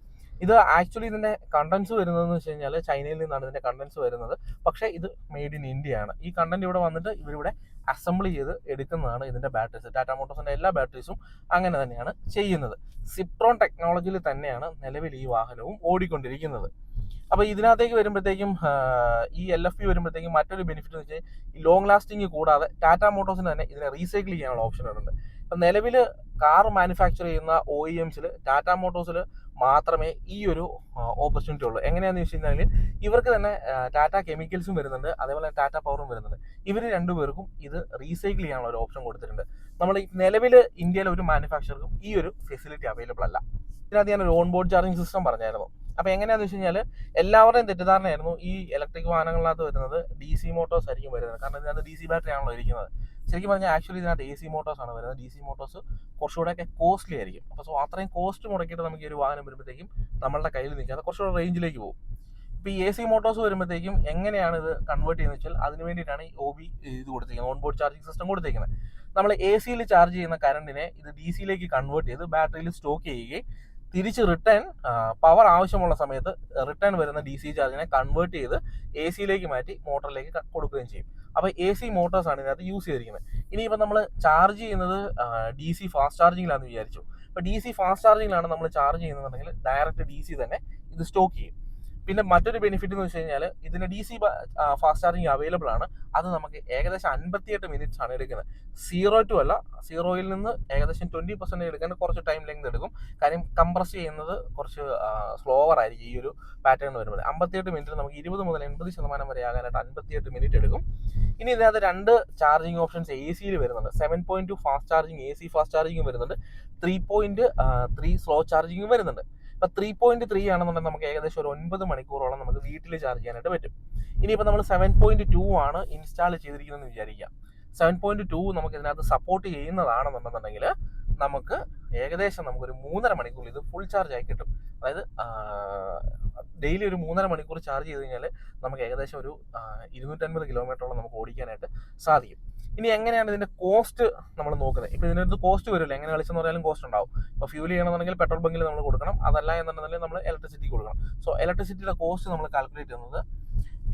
ഇത് ആക്ച്വലി ഇതിൻ്റെ കണ്ടൻസ് വരുന്നതെന്ന് വെച്ച് കഴിഞ്ഞാൽ ചൈനയിൽ നിന്നാണ് ഇതിൻ്റെ കണ്ടൻസ് വരുന്നത്. പക്ഷേ ഇത് മെയ്ഡ് ഇൻ ഇന്ത്യ ആണ്. ഈ കണ്ടന്റ് ഇവിടെ വന്നിട്ട് ഇവരിവിടെ അസംബിൾ ചെയ്ത് എടുക്കുന്നതാണ് ഇതിൻ്റെ ബാറ്ററീസ്. ടാറ്റ മോട്ടോഴ്സിൻ്റെ എല്ലാ ബാറ്ററീസും അങ്ങനെ തന്നെയാണ് ചെയ്യുന്നത്. സിപ്ട്രോൺ ടെക്നോളജിയിൽ തന്നെയാണ് നിലവിൽ ഈ വാഹനവും ഓടിക്കൊണ്ടിരിക്കുന്നത്. അപ്പോൾ ഇതിനകത്തേക്ക് വരുമ്പോഴത്തേക്കും ഈ LFP വരുമ്പോഴത്തേക്കും മറ്റൊരു ബെനിഫിറ്റ് എന്ന് വെച്ചാൽ ഈ ലോങ് ലാസ്റ്റിംഗ് കൂടാതെ ടാറ്റ മോട്ടോഴ്സിന് തന്നെ ഇതിനെ റീസൈക്കിൾ ചെയ്യാനുള്ള ഓപ്ഷനുകളുണ്ട്. ഇപ്പം നിലവിൽ കാർ മാനുഫാക്ചർ ചെയ്യുന്ന OEMസിൽ ടാറ്റ മോട്ടോഴ്സിൽ മാത്രമേ ഈ ഒരു ഓപ്പർച്യൂണിറ്റി ഉള്ളൂ. എങ്ങനെയാണെന്ന് വെച്ച് കഴിഞ്ഞാൽ ഇവർക്ക് തന്നെ ടാറ്റ കെമിക്കൽസും വരുന്നുണ്ട്, അതേപോലെ ടാറ്റ പവറും വരുന്നുണ്ട്. ഇവർ രണ്ടുപേർക്കും ഇത് റീസൈക്കിൾ ചെയ്യാനുള്ള ഒരു ഓപ്ഷൻ കൊടുത്തിട്ടുണ്ട്. നമ്മൾ നിലവിൽ ഇന്ത്യയിലെ ഒരു മാനുഫാക്ചർക്കും ഈ ഒരു ഫെസിലിറ്റി അവൈലബിൾ അല്ല. ഇതിനകത്ത് ഞാനൊരു ഓൺ ബോർഡ് ചാർജിങ് സിസ്റ്റം പറഞ്ഞായിരുന്നു. അപ്പോൾ എങ്ങനെയാണെന്ന് വെച്ച് കഴിഞ്ഞാൽ എല്ലാവരുടെയും തെറ്റിദ്ധാരണയായിരുന്നു ഈ ഇലക്ട്രിക് വാഹനങ്ങളിനകത്ത് വരുന്നത് DC മോട്ടോഴ്സ് ആയിരിക്കും വരുന്നത്. കാരണം ഇതിനകത്ത് DC ബാറ്ററി ആണല്ലോ ഇരിക്കുന്നത്. ശരിക്കും പറഞ്ഞാൽ ആക്ച്വലി ഇതിനകത്ത് AC മോട്ടോഴ്സ് ആണ് വരുന്നത്. DC മോട്ടോഴ്സ് കുറച്ചുകൂടെയൊക്കെ കോസ്റ്റ്ലി ആയിരിക്കും. അപ്പോൾ അത്രയും കോസ്റ്റ് മുടക്കിയിട്ട് നമുക്ക് ഈ ഒരു വാഹനം വരുമ്പോഴത്തേക്കും നമ്മളുടെ കയ്യിൽ നിൽക്കാതെ കുറച്ചുകൂടെ റേഞ്ചിലേക്ക് പോകും. ഇപ്പോൾ ഈ AC മോട്ടോഴ്സ് വരുമ്പോഴത്തേക്കും എങ്ങനെയാണ് ഇത് കൺവേർട്ട് ചെയ്യുന്നത് വെച്ചാൽ അതിന് വേണ്ടിയിട്ടാണ് ഈ OB ഇത് കൊടുത്തിരിക്കുന്നത്, ഓൺ ബോർഡ് ചാർജിങ് സിസ്റ്റം കൊടുത്തിരിക്കുന്നത്. നമ്മൾ AC-യിൽ ചാർജ് ചെയ്യുന്ന കറണ്ടിനെ ഇത് DC-യിലേക്ക് കൺവേർട്ട് ചെയ്ത് ബാറ്ററിയിൽ സ്റ്റോക്ക് ചെയ്യുകയും തിരിച്ച് റിട്ടേൺ പവർ ആവശ്യമുള്ള സമയത്ത് റിട്ടേൺ വരുന്ന DC ചാർജിനെ കൺവേർട്ട് ചെയ്ത് AC-യിലേക്ക് മാറ്റി മോട്ടറിലേക്ക് കൊടുക്കുകയും ചെയ്യും. അപ്പോൾ AC മോട്ടോഴ്സാണ് ഇതിനകത്ത് യൂസ് ചെയ്തിരിക്കുന്നത്. ഇനിയിപ്പോൾ നമ്മൾ ചാർജ് ചെയ്യുന്നത് DC ഫാസ്റ്റ് ചാർജിങ്ങിലാണെന്ന് വിചാരിച്ചു. ഇപ്പോൾ DC ഫാസ്റ്റ് ചാർജിങ്ങിലാണ് നമ്മൾ ചാർജ് ചെയ്യുന്നതെന്നുണ്ടെങ്കിൽ ഡയറക്റ്റ് DC തന്നെ ഇത് സ്റ്റോക്ക് ചെയ്യും. പിന്നെ മറ്റൊരു ബെനിഫിറ്റ് എന്ന് വെച്ച് കഴിഞ്ഞാൽ ഇതിന് DC ഫാസ്റ്റ് ചാർജിങ് അവൈലബിൾ ആണ്. അത് നമുക്ക് ഏകദേശം 58 മിനിറ്റ്സ് ആണ് എടുക്കുന്നത്. 0 to അല്ല, 0യിൽ നിന്ന് ഏകദേശം 20% എടുക്കാൻ കുറച്ച് ടൈം ലെങ്ത് എടുക്കും. കാര്യം കംപ്രസ് ചെയ്യുന്നത് കുറച്ച് സ്ലോവർ ആയിരിക്കും ഈ ഒരു പാറ്റേൺ വരുമ്പോൾ. 58 മിനിറ്റിൽ നമുക്ക് 20 മുതൽ 80% വരെ ആകാനായിട്ട് 58 മിനിറ്റ് എടുക്കും. ഇനി ഇതിനകത്ത് 2 ചാർജിങ് ഓപ്ഷൻസ് AC വരുന്നുണ്ട്. 7.2 fast charging AC fast charging വരുന്നുണ്ട്. 3.3 സ്ലോ ചാർജിങ് വരുന്നുണ്ട്. ഇപ്പം 3.3 ആണെന്നുണ്ടെങ്കിൽ നമുക്ക് ഏകദേശം ഒരു 9 മണിക്കൂറോളം നമുക്ക് വീട്ടിൽ ചാർജ് ചെയ്യാനായിട്ട് പറ്റും. ഇനിയിപ്പോൾ നമ്മൾ 7.2 ആണ് ഇൻസ്റ്റാൾ ചെയ്തിരിക്കുന്നതെന്ന് വിചാരിക്കാം. 7.2 നമുക്ക് ഇതിനകത്ത് സപ്പോർട്ട് ചെയ്യുന്നതാണെന്നുണ്ടെന്നുണ്ടെങ്കിൽ നമുക്ക് ഏകദേശം നമുക്കൊരു 3.5 മണിക്കൂറിൽ ഇത് ഫുൾ ചാർജ് ആയി കിട്ടും. അതായത് ഡെയിലി ഒരു 3.5 മണിക്കൂർ ചാർജ് ചെയ്ത് കഴിഞ്ഞാൽ നമുക്ക് ഏകദേശം ഒരു 250 കിലോമീറ്ററോളം നമുക്ക് ഓടിക്കാനായിട്ട് സാധിക്കും. ഇനി എങ്ങനെയാണ് ഇതിന്റെ കോസ്റ്റ് നമ്മൾ നോക്കുന്നത്? ഇപ്പൊ ഇതിനകത്ത് കോസ്റ്റ് വരില്ല, എങ്ങനെ കളിച്ചെന്ന് പറഞ്ഞാലും കോസ്റ്റ് ഉണ്ടാവും. ഇപ്പൊ ഫ്യൂൽ ചെയ്യണമെന്നുണ്ടെങ്കിൽ പെട്രോൾ ബങ്കിൽ നമ്മൾ കൊടുക്കണം, അതല്ല എന്നുണ്ടെങ്കിൽ നമ്മൾ ഇലക്ട്രിസിറ്റി കൊടുക്കണം. സോ ഇലക്ട്രിസിറ്റിയുടെ കോസ്റ്റ് നമ്മൾ കാൽക്കുലേറ്റ് ചെയ്യുന്നത്,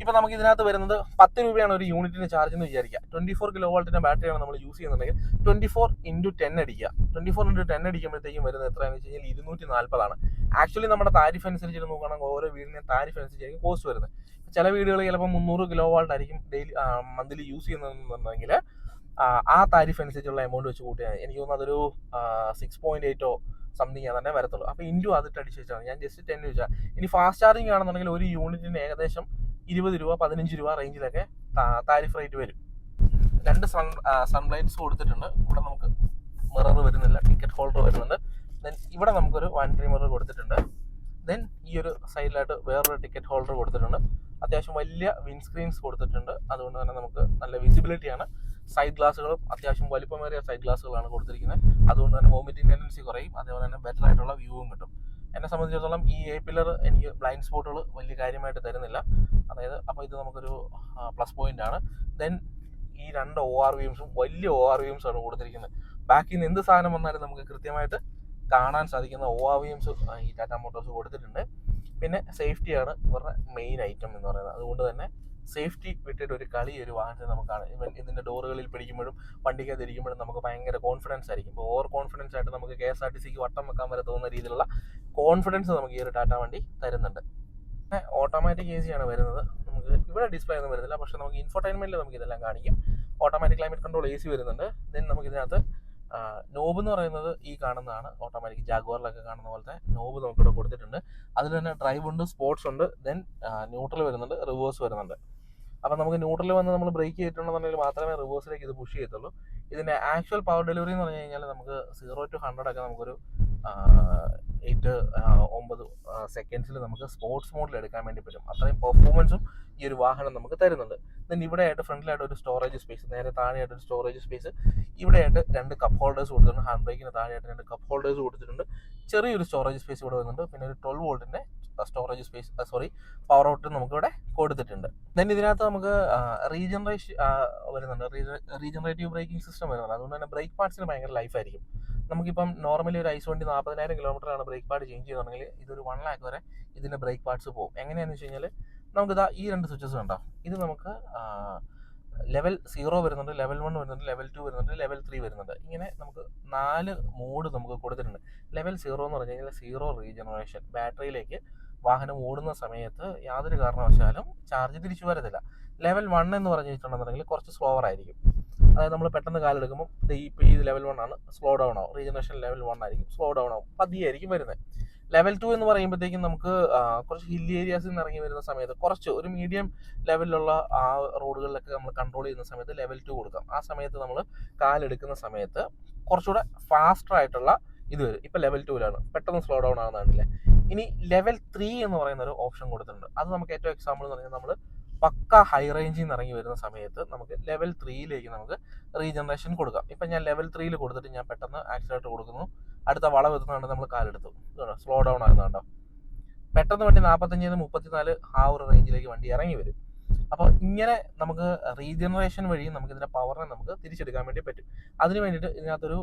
ഇപ്പൊ നമുക്ക് ഇതിനകത്ത് വരുന്നത് 10 രൂപയാണ് ഒരു യൂണിറ്റിന് ചാർജ് എന്ന് വിചാരിക്കുക. 24 കിലോ വോൾട്ടിന്റെ ബാറ്ററിയാണ് നമ്മൾ യൂസ് ചെയ്യുന്നുണ്ടെങ്കിൽ 24 × 10 അടിക്കുക. 24 × 10 അടിക്കുമ്പോഴത്തേക്കും വരുന്നത് എത്രയാണെന്ന് വെച്ച് കഴിഞ്ഞാൽ 240 ആണ്. ആക്ച്വലി നമ്മുടെ താരിഫ് അനുസരിച്ച് നോക്കുകയാണെങ്കിൽ ഓരോ വീടിനെ താരിഫ് അനുസരിച്ചായിരിക്കും കോസ്റ്റ് വരുന്നത്. ചില വീടുകൾ ചിലപ്പോൾ 300 കിലോ വാൾട്ട് ആയിരിക്കും ഡെയിലി മന്ത്ലി യൂസ് ചെയ്യുന്നതെന്നുണ്ടെങ്കിൽ ആ താരിഫ് അനുസരിച്ചുള്ള എമൗണ്ട് വെച്ച് കൂട്ടിയാൽ എനിക്ക് തോന്നുന്നു അതൊരു 6.8 സംതിങ് തന്നെ വരത്തുള്ളൂ. അപ്പോൾ ഇൻറ്റു അതിട്ട് അടിച്ച് വെച്ചാൽ ഞാൻ ജസ്റ്റ് 10 ചോദിച്ചാൽ. ഇനി ഫാസ്റ്റ് ചാർജിങ് ആണെന്നുണ്ടെങ്കിൽ ഒരു യൂണിറ്റിന് ഏകദേശം 20 രൂപ 15 രൂപ റേഞ്ചിലൊക്കെ താരിഫ് റേറ്റ് വരും. 2 സൺലൈറ്റ്സ് കൊടുത്തിട്ടുണ്ട്. ഇവിടെ നമുക്ക് മിറർ വരുന്നില്ല, ടിക്കറ്റ് ഹോൾഡർ വരുന്നുണ്ട്. ദെൻ ഇവിടെ നമുക്കൊരു വാൻട്രി മിറർ കൊടുത്തിട്ടുണ്ട്. ദെൻ ഈ ഒരു സൈഡിലായിട്ട് വേറൊരു ടിക്കറ്റ് ഹോൾഡർ കൊടുത്തിട്ടുണ്ട്. അത്യാവശ്യം വലിയ വിൻസ്ക്രീൻസ് കൊടുത്തിട്ടുണ്ട്. അതുകൊണ്ട് തന്നെ നമുക്ക് നല്ല വിസിബിലിറ്റിയാണ്. സൈഡ് ഗ്ലാസുകളും അത്യാവശ്യം വലിപ്പമേറിയ സൈഡ് ഗ്ലാസുകളാണ് കൊടുത്തിരിക്കുന്നത്. അതുകൊണ്ട് തന്നെ വോമിറ്റിംഗ് ടെൻഡൻസി കുറയും. അതേപോലെ തന്നെ ബെറ്റർ ആയിട്ടുള്ള വ്യൂവും കിട്ടും. എന്നെ സംബന്ധിച്ചിടത്തോളം ഈ A-പില്ലർ എനിക്ക് ബ്ലൈൻഡ് സ്പോട്ടുകൾ വലിയ കാര്യമായിട്ട് തരുന്നില്ല. അതായത് അപ്പോൾ ഇത് നമുക്കൊരു പ്ലസ് പോയിന്റ് ആണ്. ദെൻ ഈ 2 ORVMസും വലിയ ORVMs ആണ് കൊടുത്തിരിക്കുന്നത്. ബാക്കിൽ നിന്ന് എന്ത് സാധനം വന്നാലും നമുക്ക് കൃത്യമായിട്ട് കാണാൻ സാധിക്കുന്ന ORVMs ഈ ടാറ്റ മോട്ടോഴ്സ് കൊടുത്തിട്ടുണ്ട്. പിന്നെ സേഫ്റ്റിയാണ് ഇവരുടെ മെയിൻ ഐറ്റം എന്ന് പറയുന്നത്. അതുകൊണ്ട് തന്നെ സേഫ്റ്റി വിട്ടിട്ട് ഒരു വാഹനത്തിൽ നമുക്കാണ്. ഇവൻ ഇതിൻ്റെ ഡോറുകളിൽ പിടിക്കുമ്പോഴും വണ്ടിക്കകത്ത് ഇരിക്കുമ്പോഴും നമുക്ക് ഭയങ്കര കോൺഫിഡൻസ് ആയിരിക്കും. ഇപ്പോൾ ഓവർ കോൺഫിഡൻസ് ആയിട്ട് നമുക്ക് KSRTCക്ക് വട്ടം വെക്കാൻ വരെ തോന്നുന്ന രീതിയിലുള്ള കോൺഫിഡൻസ് നമുക്ക് ഈ ഒരു ടാറ്റ വണ്ടി തരുന്നുണ്ട്. ഓട്ടോമാറ്റിക് AC ആണ് വരുന്നത്. നമുക്ക് ഇവിടെ ഡിസ്പ്ലേ ഒന്നും വരുന്നില്ല, പക്ഷേ നമുക്ക് ഇൻഫോർടൈൻമെന്റിൽ നമുക്ക് ഇതെല്ലാം കാണിക്കും. ഓട്ടോമാറ്റിക് ക്ലൈമറ്റ് കൺട്രോൾ AC വരുന്നുണ്ട്. ദെൻ നമുക്ക് ഇതിനകത്ത് നോബ് എന്ന് പറയുന്നത് ഈ കാണുന്നതാണ്. ഓട്ടോമാറ്റിക് ജാഗ്വാറിലൊക്കെ കാണുന്ന പോലത്തെ നോബ് നമുക്കിവിടെ കൊടുത്തിട്ടുണ്ട്. അതിൽ തന്നെ ഡ്രൈവ് ഉണ്ട്, സ്പോർട്സ് ഉണ്ട്, ദെൻ ന്യൂട്രൽ വരുന്നുണ്ട്, റിവേഴ്സ് വരുന്നുണ്ട്. അപ്പം നമുക്ക് ന്യൂട്രൽ വന്ന് നമ്മൾ ബ്രേക്ക് ചെയ്തിട്ടുണ്ടെന്നുണ്ടെങ്കിൽ മാത്രമേ റിവേഴ്സിലേക്ക് ഇത് പുഷ് ചെയ്യത്തുള്ളൂ. ഇതിൻ്റെ ആക്ച്വൽ പവർ ഡെലിവറി എന്ന് പറഞ്ഞു കഴിഞ്ഞാൽ നമുക്ക് 0 to 100 ഒക്കെ നമുക്കൊരു 8-9 സെക്കൻഡ്സിൽ നമുക്ക് സ്പോർട്സ് മോഡിൽ എടുക്കാൻ വേണ്ടി പറ്റും. അത്രയും പെർഫോമൻസും ഈ ഒരു വാഹനം നമുക്ക് തരുന്നുണ്ട്. ദെൻ ഇവിടെയായിട്ട് ഫ്രണ്ടിലായിട്ട് ഒരു സ്റ്റോറേജ് സ്പേസ്, നേരെ താഴെയായിട്ട് ഒരു സ്റ്റോറേജ് സ്പേസ്, ഇവിടെയായിട്ട് 2 കപ്പ് ഹോൾഡേഴ്സ് കൊടുത്തിട്ടുണ്ട്. ഹാൻഡ് ബ്രേക്കിന് താഴെയായിട്ട് 2 കപ്പ് ഹോൾഡേഴ്സ് കൊടുത്തിട്ടുണ്ട്. ചെറിയൊരു സ്റ്റോറേജ് സ്പേസ് ഇവിടെ വരുന്നുണ്ട്. പിന്നെ ഒരു 12 വോൾട്ടിൻ്റെ സ്റ്റോറേജ് സ്പേസ് പവർ ഔട്ട് നമുക്കിവിടെ കൊടുത്തിട്ടുണ്ട്. ദെൻ ഇതിനകത്ത് നമുക്ക് വരുന്നുണ്ട്, റീജനറേറ്റീവ് ബ്രേക്കിംഗ് സിസ്റ്റം വരുന്നുണ്ട്. അതുകൊണ്ട് തന്നെ ബ്രേക്ക് പാർട്സിന് ഭയങ്കര ലൈഫായിരിക്കും. നമുക്കിപ്പം നോർമലി ഒരു ഐസ് വണ്ടി 40,000 കിലോമീറ്ററാണ് ബ്രേക്ക് പാഡ് ചേഞ്ച് ചെയ്യുന്നുണ്ടെങ്കിൽ ഇതൊരു 1 lakh വരെ ഇതിൻ്റെ ബ്രേക്ക് പാർട്സ് പോകും. എങ്ങനെയാണെന്ന് വെച്ച് കഴിഞ്ഞാൽ നമുക്കിതാ ഈ 2 സ്വിച്ചസ് കണ്ടോ, ഇത് നമുക്ക് ലെവൽ 0 വരുന്നുണ്ട്, ലെവൽ 1 വരുന്നുണ്ട്, ലെവൽ 2 വരുന്നുണ്ട്, ലെവൽ 3 വരുന്നുണ്ട്. ഇങ്ങനെ നമുക്ക് 4 മോഡ് നമുക്ക് കൊടുത്തിട്ടുണ്ട്. ലെവൽ 0 എന്ന് പറഞ്ഞു കഴിഞ്ഞാൽ 0 റീജനറേഷൻ. ബാറ്ററിയിലേക്ക് വാഹനം ഓടുന്ന സമയത്ത് യാതൊരു കാരണവശാലും ചാർജ് തിരിച്ചു വരത്തില്ല. ലെവൽ 1 എന്ന് പറഞ്ഞിട്ടുണ്ടെന്നുണ്ടെങ്കിൽ കുറച്ച് സ്ലോവർ ആയിരിക്കും. അതായത് നമ്മൾ പെട്ടെന്ന് കാലെടുക്കുമ്പോൾ ഇപ്പോൾ ഈ ലെവൽ 1 ആണ്, സ്ലോ ഡൗൺ ആവും. റീജനറേഷൻ ലെവൽ 1 ആയിരിക്കും, സ്ലോ ഡൗൺ ആവും, പതിയായിരിക്കും വരുന്നത്. ലെവൽ 2 എന്ന് പറയുമ്പോഴത്തേക്കും നമുക്ക് കുറച്ച് ഹിൽ ഏരിയാസിൽ നിന്ന് ഇറങ്ങി വരുന്ന സമയത്ത് കുറച്ച് ഒരു മീഡിയം ലെവലിലുള്ള ആ റോഡുകളിലൊക്കെ നമ്മൾ കൺട്രോൾ ചെയ്യുന്ന സമയത്ത് ലെവൽ 2 കൊടുക്കാം. ആ സമയത്ത് നമ്മൾ കാലെടുക്കുന്ന സമയത്ത് കുറച്ചുകൂടെ ഫാസ്റ്റർ ആയിട്ടുള്ള ഇത് വരും. ഇപ്പം ലെവൽ 2ലാണ്, പെട്ടെന്ന് സ്ലോ ഡൗൺ ആകുന്നതാണല്ലേ. ഇനി ലെവൽ 3 എന്ന് പറയുന്ന ഒരു ഓപ്ഷൻ കൊടുത്തിട്ടുണ്ട്. അത് നമുക്ക് ഏറ്റവും എക്സാമ്പിൾ എന്ന് പറഞ്ഞാൽ നമ്മൾ പക്ക ഹൈ റേഞ്ചിൽ നിന്ന് ഇറങ്ങി വരുന്ന സമയത്ത് നമുക്ക് ലെവൽ 3യിലേക്ക് നമുക്ക് റീജനറേഷൻ കൊടുക്കാം. ഇപ്പം ഞാൻ ലെവൽ 3യിൽ കൊടുത്തിട്ട് ഞാൻ പെട്ടെന്ന് ആക്സിലേറ്റർ കൊടുക്കുന്നു. അടുത്ത വളവ് എത്തുന്നതുകൊണ്ട് നമ്മൾ കാലെടുത്തു, സ്ലോ ഡൗൺ ആകുന്നുണ്ടോ. പെട്ടെന്ന് വണ്ടി 45-34 ആ ഒരു റേഞ്ചിലേക്ക് വണ്ടി ഇറങ്ങി വരും. അപ്പോൾ ഇങ്ങനെ നമുക്ക് റീജനറേഷൻ വഴി നമുക്ക് ഇതിൻ്റെ പവറിനെ നമുക്ക് തിരിച്ചെടുക്കാൻ വേണ്ടി പറ്റും. അതിന് വേണ്ടിയിട്ട് ഇതിനകത്തൊരു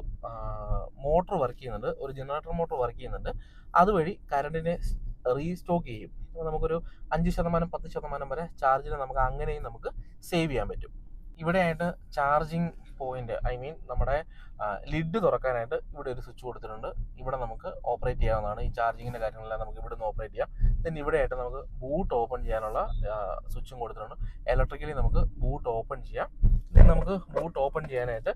മോട്ടർ വർക്ക് ചെയ്യുന്നുണ്ട്, ഒരു ജനറേറ്റർ മോട്ടർ വർക്ക് ചെയ്യുന്നുണ്ട്. അതുവഴി കറണ്ടിനെ റീസ്റ്റോക്ക് ചെയ്യും. നമുക്കൊരു 5% 10% വരെ ചാർജിനെ നമുക്ക് അങ്ങനെയും നമുക്ക് സേവ് ചെയ്യാൻ പറ്റും. ഇവിടെയായിട്ട് ചാർജിങ് പോയിന്റ്, ഐ മീൻ നമ്മുടെ ലിഡ് തുറക്കാനായിട്ട് ഇവിടെ ഒരു സ്വിച്ച് കൊടുത്തിട്ടുണ്ട്. ഇവിടെ നമുക്ക് ഓപ്പറേറ്റ് ചെയ്യാവുന്നതാണ്. ഈ ചാർജിങ്ങിൻ്റെ കാര്യങ്ങളെല്ലാം നമുക്ക് ഇവിടെ നിന്ന് ഓപ്പറേറ്റ് ചെയ്യാം. ദെൻ ഇവിടെയായിട്ട് നമുക്ക് ബൂട്ട് ഓപ്പൺ ചെയ്യാനുള്ള സ്വിച്ചും കൊടുത്തിട്ടുണ്ട്. ഇലക്ട്രിക്കലി നമുക്ക് ബൂട്ട് ഓപ്പൺ ചെയ്യാം. ദെൻ നമുക്ക് ബൂട്ട് ഓപ്പൺ ചെയ്യാനായിട്ട്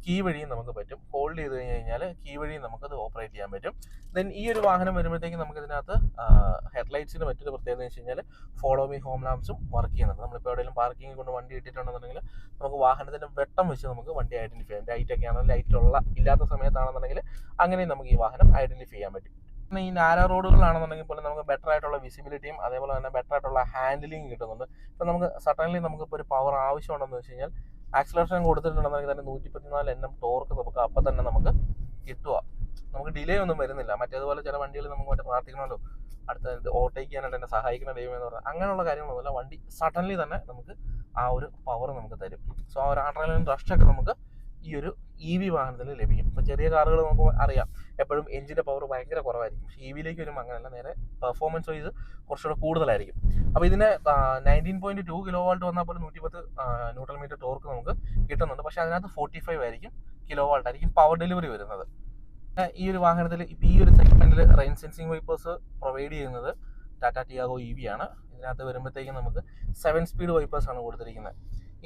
കീ വഴിയും നമുക്ക് പറ്റും. ഹോൾഡ് ചെയ്ത് കഴിഞ്ഞാൽ കീ വഴിയും നമുക്കത് ഓപ്പറേറ്റ് ചെയ്യാൻ പറ്റും. ദെൻ ഈ ഒരു വാഹനം വരുമ്പോഴത്തേക്കും നമുക്ക് ഇതിനകത്ത് ഹെഡ്ലൈറ്റ്സിന് മറ്റൊരു പ്രത്യേകത എന്ന് വെച്ച് കഴിഞ്ഞാൽ ഫോളോ മീ ഹോം ലാംപ്സും വർക്ക് ചെയ്യുന്നുണ്ട്. നമ്മളിപ്പോൾ എവിടെയെങ്കിലും പാർക്കിംഗ് കൊണ്ട് വണ്ടി ഇട്ടിട്ടുണ്ടെന്നുണ്ടെങ്കിൽ നമുക്ക് വാഹനത്തിൻ്റെ വെട്ടം വെച്ച് നമുക്ക് വണ്ടി ഐഡൻറ്റിഫൈ ചെയ്യാം. ലൈറ്റൊക്കെ ആണെങ്കിൽ ലൈറ്റുള്ള ഇല്ലാത്ത സമയത്താണെന്നുണ്ടെങ്കിൽ അങ്ങനെയും നമുക്ക് ഈ വാഹനം ഐഡൻറ്റിഫൈ ചെയ്യാൻ പറ്റും. ഈ നാരോ റോഡുകളാണെന്നുണ്ടെങ്കിൽ പോലും നമുക്ക് ബെറ്റർ ആയിട്ടുള്ള വിസിബിലിറ്റിയും അതേപോലെ തന്നെ ബെറ്റർ ആയിട്ടുള്ള ഹാൻഡിലിംഗ് കിട്ടുന്നുണ്ട്. ഇപ്പം നമുക്ക് സഡൻലി നമുക്കിപ്പോൾ ഒരു പവർ ആവശ്യമുണ്ടെന്ന് വെച്ച് കഴിഞ്ഞാൽ ആക്സിലറേഷൻ കൊടുത്തിട്ടുണ്ടെങ്കിൽ തന്നെ 114 Nm ടോർക്ക് നമുക്ക് അപ്പം തന്നെ നമുക്ക് കിട്ടുക. നമുക്ക് ഡിലേ ഒന്നും വരുന്നില്ല. മറ്റേതുപോലെ ചില വണ്ടികൾ നമുക്ക് മറ്റേ പ്രാർത്ഥിക്കണമല്ലോ, അടുത്ത ഓവർടേക്ക് ചെയ്യാനായിട്ട് എന്നെ സഹായിക്കുന്ന ദൈവം എന്ന് പറഞ്ഞാൽ അങ്ങനെയുള്ള കാര്യങ്ങളൊന്നുമില്ല. വണ്ടി സഡൻലി തന്നെ നമുക്ക് ആ ഒരു പവർ നമുക്ക് തരും. സോ ആ ഒരു അഡ്രിനലിൻ റഷൊക്കെ നമുക്ക് ഈ ഒരു EV വാഹനത്തിൽ ലഭിക്കും. ഇപ്പോൾ ചെറിയ കാറുകൾ നമുക്ക് അറിയാം എപ്പോഴും എഞ്ചിൻ്റെ പവർ ഭയങ്കര കുറവായിരിക്കും. പക്ഷേ EVയിലേക്ക് വരുമ്പോൾ അങ്ങനെയല്ല, നേരെ പെർഫോമൻസ് വൈസ് കുറച്ചുകൂടെ കൂടുതലായിരിക്കും. അപ്പോൾ ഇതിന് 19.2 kW വന്നാൽ പോലും 110 Nm ടോർക്ക് നമുക്ക് കിട്ടുന്നുണ്ട്. പക്ഷേ അതിനകത്ത് 45 ആയിരിക്കും kW ആയിരിക്കും പവർ ഡെലിവറി വരുന്നത്. ഈ ഒരു വാഹനത്തിൽ ഇപ്പോൾ ഈ ഒരു സെഗ്മെൻറ്റിൽ റെയിൻ സെൻസിങ് വൈപ്പേഴ്സ് പ്രൊവൈഡ് ചെയ്യുന്നത് ടാറ്റ ടിയാഗോ EV ആണ്. ഇതിനകത്ത് വരുമ്പോഴത്തേക്കും നമുക്ക് 7 സ്പീഡ് വൈപ്പേഴ്സാണ് കൊടുത്തിരിക്കുന്നത്.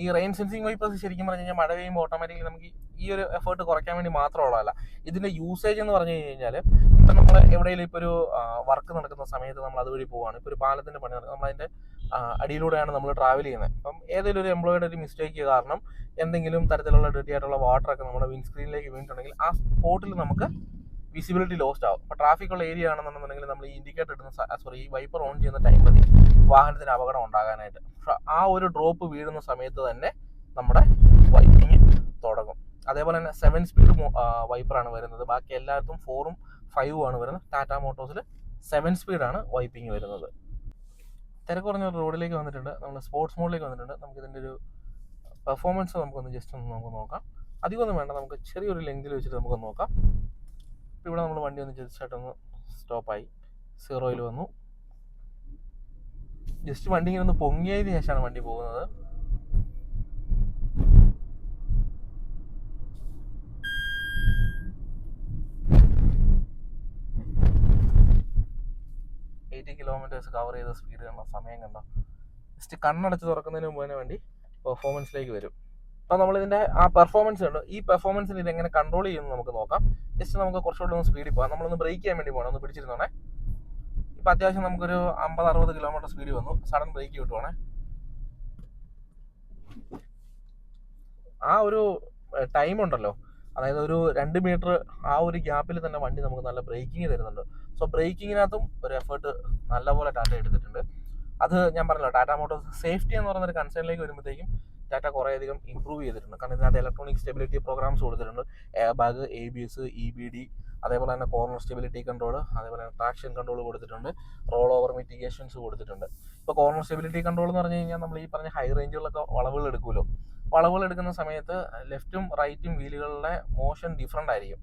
ഈ റെയിൻ സെൻസിങ് വൈപ്പേഴ്സ് ശരിക്കും പറഞ്ഞു കഴിഞ്ഞാൽ മഴ പെയ്യുമ്പോൾ ഓട്ടോമാറ്റിക്കലി നമുക്ക് ഈ ഒരു എഫേർട്ട് കുറയ്ക്കാൻ വേണ്ടി മാത്രമുള്ളതല്ല. ഇതിൻ്റെ യൂസേജ് എന്ന് പറഞ്ഞു കഴിഞ്ഞാൽ ഇപ്പം നമ്മൾ എവിടെയെങ്കിലും ഇപ്പോൾ ഒരു വർക്ക് നടക്കുന്ന സമയത്ത് നമ്മൾ അതുവഴി പോവുകയാണ്. ഇപ്പോൾ ഒരു പാലത്തിൻ്റെ പണി നടക്കും, നമ്മളതിൻ്റെ അടിയിലൂടെയാണ് നമ്മൾ ട്രാവൽ ചെയ്യുന്നത്. അപ്പം ഏതെങ്കിലും ഒരു എംപ്ലോയിയുടെ ഒരു മിസ്റ്റേക്ക് കാരണം എന്തെങ്കിലും തരത്തിലുള്ള ഡേർട്ടി ആയിട്ടുള്ള വാട്ടറൊക്കെ നമ്മുടെ വിൻസ്ക്രീനിലേക്ക് വീണിട്ടുണ്ടെങ്കിൽ ആ സ്പോട്ടിൽ നമുക്ക് വിസിബിലിറ്റി ലോസ്റ്റ് ആവും. അപ്പോൾ ട്രാഫിക് ഉള്ള ഏരിയ ആണെന്നുണ്ടെങ്കിൽ നമ്മൾ ഈ ഇൻഡിക്കേറ്റർ ഇടുന്ന ഈ വൈപ്പർ ഓൺ ചെയ്യുന്ന ടൈം മതി വാഹനത്തിന് അപകടം ഉണ്ടാകാനായിട്ട്. ആ ഒരു ഡ്രോപ്പ് വീഴുന്ന സമയത്ത് തന്നെ നമ്മുടെ വൈപ്പിങ് തുടങ്ങും. അതേപോലെ തന്നെ 7 സ്പീഡ് വൈപ്പറാണ് വരുന്നത്. ബാക്കി എല്ലായിടത്തും 4ഉം 5ഉം ആണ് വരുന്നത്. ടാറ്റ മോട്ടോഴ്സിൽ 7 സ്പീഡാണ് വൈപ്പിങ് വരുന്നത്. തിരക്ക് കുറഞ്ഞ റോഡിലേക്ക് വന്നിട്ടുണ്ട്, നമ്മൾ സ്പോർട്സ് മോഡിലേക്ക് വന്നിട്ടുണ്ട്. നമുക്കിതിൻ്റെ ഒരു പെർഫോമൻസ് നമുക്കൊന്ന് ജസ്റ്റ് ഒന്ന് നമുക്ക് നോക്കാം. അധികമൊന്നും വേണ്ട, നമുക്ക് ചെറിയൊരു ലെങ്തിൽ വെച്ചിട്ട് നമുക്കൊന്ന് നോക്കാം. ഇപ്പോൾ ഇവിടെ നമ്മൾ വണ്ടി ഒന്ന് ജസ്റ്റായിട്ടൊന്ന് സ്റ്റോപ്പായി 0-ൽ വന്നു. ജസ്റ്റ് വണ്ടി ഇങ്ങനെ ഒന്ന് പൊങ്ങിയതിന് ശേഷമാണ് വണ്ടി പോകുന്നത്. കിലോമീറ്റേഴ്സ് കവർ ചെയ്ത സ്പീഡ് കണ്ടോ, സമയം കണ്ടോ. ജസ്റ്റ് കണ്ണടച്ച് തുറക്കുന്നതിന് മുമ്പ് തന്നെ വണ്ടി പെർഫോമൻസിലേക്ക് വരും. അപ്പോൾ നമ്മളിതിൻ്റെ ആ പെർഫോമൻസ് ഉണ്ട്, ഈ പെർഫോമൻസിന് ഇതെങ്ങനെ കൺട്രോൾ ചെയ്യുമെന്ന് നമുക്ക് നോക്കാം. ജസ്റ്റ് നമുക്ക് കുറച്ചുകൂടെ ഒന്ന് സ്പീഡിൽ പോകാം. നമ്മളൊന്ന് ബ്രേക്ക് ചെയ്യാൻ വേണ്ടി പോകണം, ഒന്ന് പിടിച്ചിരുന്നോണേ. ഇപ്പോൾ അത്യാവശ്യം നമുക്കൊരു 50-60 കിലോമീറ്റർ സ്പീഡ് വന്നു. സഡൻ ബ്രേക്ക് കിട്ടുവാണേ. ആ ഒരു ടൈം ഉണ്ടല്ലോ, അതായത് ഒരു 2 മീറ്റർ ആ ഒരു ഗ്യാപ്പിൽ തന്നെ വണ്ടി നമുക്ക് നല്ല ബ്രേക്കിങ് തരുന്നുണ്ട്. സോ ബ്രേക്കിങ്ങിനകത്തും ഒരു എഫേർട്ട് നല്ലപോലെ ടാറ്റ എടുത്തിട്ടുണ്ട്. അത് ഞാൻ പറഞ്ഞല്ലോ, ടാറ്റ മോട്ടോഴ്സ് സേഫ്റ്റി എന്ന് പറയുന്നൊരു കൺസേണിലേക്ക് വരുമ്പോഴത്തേക്കും ടാറ്റ കുറേയധികം ഇമ്പ്രൂവ് ചെയ്തിട്ടുണ്ട്. കാരണം ഇതിനകത്ത് ഇലക്ട്രോണിക് സ്റ്റെബിലിറ്റി പ്രോഗ്രാംസ് കൊടുത്തിട്ടുണ്ട്. എയർ ബാഗ്, ABS, EBD, അതേപോലെ തന്നെ കോർണർ സ്റ്റെബിലിറ്റി കൺട്രോൾ, അതേപോലെ തന്നെ ട്രാക്ഷൻ കൺട്രോൾ കൊടുത്തിട്ടുണ്ട്. റോൾ ഓവർ മിറ്റിഗേഷൻസ് കൊടുത്തിട്ടുണ്ട്. ഇപ്പോൾ കോർണർ സ്റ്റെബിലിറ്റി കൺട്രോൾ എന്ന് പറഞ്ഞു കഴിഞ്ഞാൽ നമ്മൾ ഈ പറഞ്ഞ ഹൈ റേഞ്ചുകളിലൊക്കെ വളവുകൾ എടുക്കുമല്ലോ, വളവുകൾ എടുക്കുന്ന സമയത്ത് ലെഫ്റ്റും റൈറ്റും വീലുകളുടെ മോഷൻ ഡിഫറൻ്റ് ആയിരിക്കും.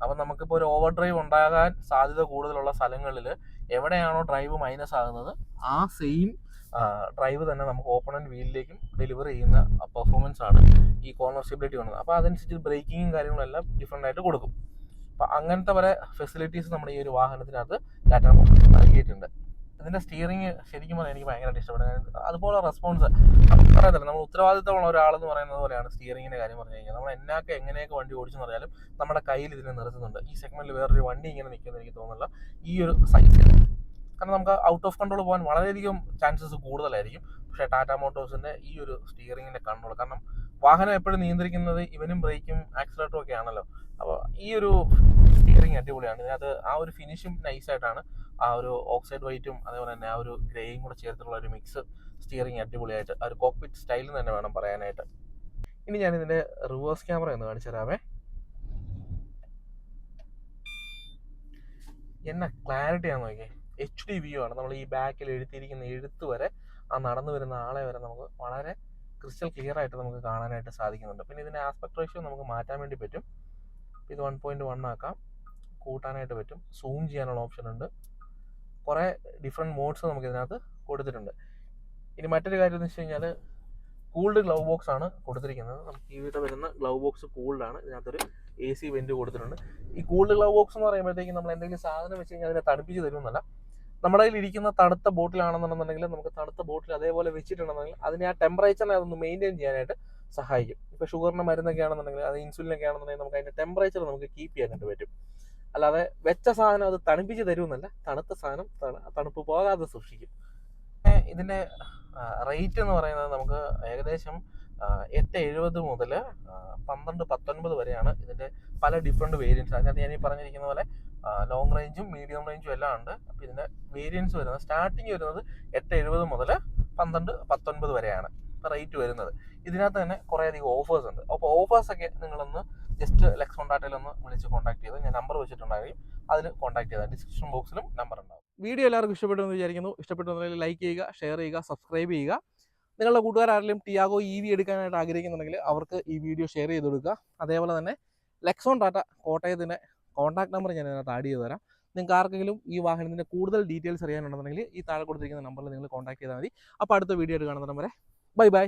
അപ്പം നമുക്കിപ്പോൾ ഒരു ഓവർ ഡ്രൈവ് ഉണ്ടാകാൻ സാധ്യത കൂടുതലുള്ള സ്ഥലങ്ങളിൽ എവിടെയാണോ ഡ്രൈവ് മൈനസ് ആകുന്നത് ആ സെയിം ഡ്രൈവ് തന്നെ നമുക്ക് ഓപ്പണൻറ്റ് വീലിലേക്കും ഡെലിവർ ചെയ്യുന്ന പെർഫോമൻസ് ആണ് ഈ കോർണർ സ്റ്റെബിലിറ്റി വന്നത്. അപ്പോൾ അതനുസരിച്ച് ബ്രേക്കിങ്ങും കാര്യങ്ങളെല്ലാം ഡിഫറൻ്റ് ആയിട്ട് കൊടുക്കും. അപ്പോൾ അങ്ങനത്തെ വരെ ഫെസിലിറ്റീസ് നമ്മുടെ ഈ ഒരു വാഹനത്തിനകത്ത് ടാറ്റ മോട്ടോഴ്സ് നൽകിയിട്ടുണ്ട്. ഇതിൻ്റെ സ്റ്റിയറിങ് ശരിക്കും പറഞ്ഞാൽ എനിക്ക് ഭയങ്കരമായിട്ട് ഇഷ്ടപ്പെടുന്നത്. അതുപോലെ റെസ്പോൺസ് നമുക്ക് പറയത്തില്ല, നമ്മൾ ഉത്തരവാദിത്തമുള്ള ഒരാളെന്ന് പറയുന്നത് പോലെയാണ് സ്റ്റിയറിങ്ങിൻ്റെ കാര്യം പറഞ്ഞു കഴിഞ്ഞാൽ. നമ്മൾ എന്നൊക്കെ എങ്ങനെയൊക്കെ വണ്ടി ഓടിച്ചെന്ന് പറഞ്ഞാലും നമ്മുടെ കയ്യിൽ ഇതിനെ നിർത്തുന്നുണ്ട്. ഈ സെഗ്മെൻറ്റിൽ വേറൊരു വണ്ടി ഇങ്ങനെ നിൽക്കുമെന്ന് എനിക്ക് തോന്നുന്നില്ല ഈ ഒരു സൈസിൽ. കാരണം നമുക്ക് ഔട്ട് ഓഫ് കൺട്രോൾ പോകാൻ വളരെയധികം ചാൻസസ് കൂടുതലായിരിക്കും. പക്ഷേ ടാറ്റ മോട്ടോഴ്സിൻ്റെ ഈ ഒരു സ്റ്റിയറിങ്ങിൻ്റെ കൺട്രോൾ, കാരണം വാഹനം എപ്പോഴും നിയന്ത്രിക്കുന്നത് ഇവനും ബ്രേക്കും ആക്സിലേറ്ററും ഒക്കെ ആണല്ലോ. അപ്പോൾ ഈ ഒരു സ്റ്റിയറിങ് അടിപൊളിയാണ്. ഇതിനകത്ത് ആ ഒരു ഫിനിഷും നൈസായിട്ടാണ്. ആ ഒരു ഓക്സൈഡ് വൈറ്റും അതേപോലെ തന്നെ ആ ഒരു ഗ്രേയും കൂടെ ചേർത്തുള്ള ഒരു മിക്സ് സ്റ്റിയറിങ് അടിപൊളിയായിട്ട് ആ ഒരു കോക്പിറ്റ് സ്റ്റൈലിൽ തന്നെ വേണം പറയാനായിട്ട്. ഇനി ഞാനിതിൻ്റെ റിവേഴ്സ് ക്യാമറ ഒന്ന് കാണിച്ചു തരാമേ. എന്നാ ക്ലാരിറ്റിയാണെന്ന് നോക്കിയേ, HD വ്യൂ ആണ്. നമ്മൾ ഈ ബാക്കിൽ എഴുതിയിരിക്കുന്ന എഴുത്ത് വരെ ആ നടന്നു വരുന്ന ആളെ വരെ നമുക്ക് വളരെ ക്രിസ്റ്റൽ ക്ലിയർ ആയിട്ട് നമുക്ക് കാണാനായിട്ട് സാധിക്കുന്നുണ്ട്. പിന്നെ ഇതിൻ്റെ ആസ്പെക്ട് റേഷ്യോ നമുക്ക് മാറ്റാൻ വേണ്ടി പറ്റും. ഇത് 1.1 ആക്കാം, കൂട്ടാനായിട്ട് പറ്റും, സൂം ചെയ്യാനുള്ള ഓപ്ഷൻ ഉണ്ട്. കുറേ ഡിഫറെൻറ്റ് മോഡ്സ് നമുക്ക് ഇതിനകത്ത് കൊടുത്തിട്ടുണ്ട്. ഇനി മറ്റൊരു കാര്യം എന്ന് വെച്ച് കഴിഞ്ഞാൽ കൂൾഡ് ഗ്ലൗ ബോക്സ് ആണ് കൊടുത്തിരിക്കുന്നത്. നമുക്ക് ഇവിടെ വരുന്ന ഗ്ലൗ ബോക്സ് കൂൾഡ് ആണ്. ഇതിനകത്തൊരു AC വെന്റ് കൊടുത്തിട്ടുണ്ട്. ഈ കൂൾഡ് ഗ്ലൗ ബോക്സ് എന്ന് പറയുമ്പോഴത്തേക്കും നമ്മൾ എന്തെങ്കിലും സാധനം വെച്ച് കഴിഞ്ഞാൽ അതിനെ തണുപ്പിച്ച് തരുമെന്നല്ല, നമ്മുടെ കയ്യിൽ ഇരിക്കുന്ന തണുത്ത ബോട്ടിലാണെന്നുണ്ടെങ്കിൽ നമുക്ക് തണുത്ത ബോട്ടിൽ അതേപോലെ വെച്ചിട്ടുണ്ടെങ്കിൽ അതിനെ ആ ടെമ്പറേച്ചറിനെ അതൊന്ന് മെയിൻറ്റെയിൻ ചെയ്യാനായിട്ട് സഹായിക്കും. ഇപ്പോൾ ഷുഗറിൻ്റെ മരുന്നൊക്കെ ആണെന്നുണ്ടെങ്കിൽ, അത് ഇൻസുലിനൊക്കെ ആണെന്നുണ്ടെങ്കിൽ നമുക്ക് അതിൻ്റെ ടെമ്പറേച്ചർ നമുക്ക് കീപ്പ് ചെയ്യാനായിട്ട് പറ്റും. അല്ലാതെ വെച്ച സാധനം അത് തണുപ്പിച്ച് തരുമെന്നല്ല, തണുത്ത സാധനം തണുപ്പ് പോകാതെ സൂക്ഷിക്കും. ഇതിൻ്റെ റേറ്റ് എന്ന് പറയുന്നത് നമുക്ക് ഏകദേശം 870 മുതൽ 12-19 വരെയാണ് ഇതിൻ്റെ പല ഡിഫറെൻറ്റ് വേരിയൻസ്. അതിനകത്ത് ഞാൻ ഈ പറഞ്ഞിരിക്കുന്ന പോലെ ലോങ് റേഞ്ചും മീഡിയം റേഞ്ചും എല്ലാം ഉണ്ട്. അപ്പോൾ ഇതിൻ്റെ വേരിയൻസ് വരുന്നത് സ്റ്റാർട്ടിങ് വരുന്നത് 870 മുതൽ 12-19 വരെയാണ് റേറ്റ് വരുന്നത്. ഇതിനകത്ത് തന്നെ കുറേയധികം ഓഫേഴ്സ് ഉണ്ട്. അപ്പോൾ ഓഫേഴ്സൊക്കെ നിങ്ങളൊന്ന് ജസ്റ്റ് ലെക്സോൺ ടാറ്റയിലൊന്ന് വിളിച്ച് കോൺടാക്ട് ചെയ്ത്, ഞാൻ നമ്പർ വെച്ചിട്ടുണ്ടാകും, അതിൽ കോൺടാക്ട് ചെയ്താൽ ഡിസ്ക്രിപ്ഷൻ ബോക്സിലും നമ്പർ ഉണ്ടാകും. വീഡിയോ എല്ലാവർക്കും ഇഷ്ടപ്പെട്ടു എന്ന് വിചാരിക്കുന്നു. ഇഷ്ടപ്പെട്ടുണ്ടെങ്കിൽ ലൈക്ക് ചെയ്യുക, ഷെയർ ചെയ്യുക, സബ്സ്ക്രൈബ് ചെയ്യുക. നിങ്ങളുടെ കൂട്ടുകാരെങ്കിലും ടിയാഗോ EV എടുക്കാനായിട്ട് ആഗ്രഹിക്കുന്നുണ്ടെങ്കിൽ അവർക്ക് ഈ വീഡിയോ ഷെയർ ചെയ്ത് കൊടുക്കുക. അതേപോലെ തന്നെ ലെക്സോൺ ടാറ്റ കോട്ടയത്തിൻ്റെ കോൺടാക്ട് നമ്പർ ഞാൻ ഇതിനകത്ത് ആഡ് ചെയ്ത് തരാം. നിങ്ങൾക്ക് ആർക്കെങ്കിലും ഈ വാഹനത്തിൻ്റെ കൂടുതൽ ഡീറ്റെയിൽസ് അറിയാനുണ്ടെന്നുണ്ടെങ്കിൽ ഈ താഴെ കൊടുത്തിരിക്കുന്ന നമ്പറിൽ നിങ്ങൾ കോൺടാക്ട് ചെയ്താൽ മതി. അപ്പോൾ അടുത്ത വീഡിയോ ആയിട്ട് കാണുന്നതിന് വരെ ബൈ ബൈ.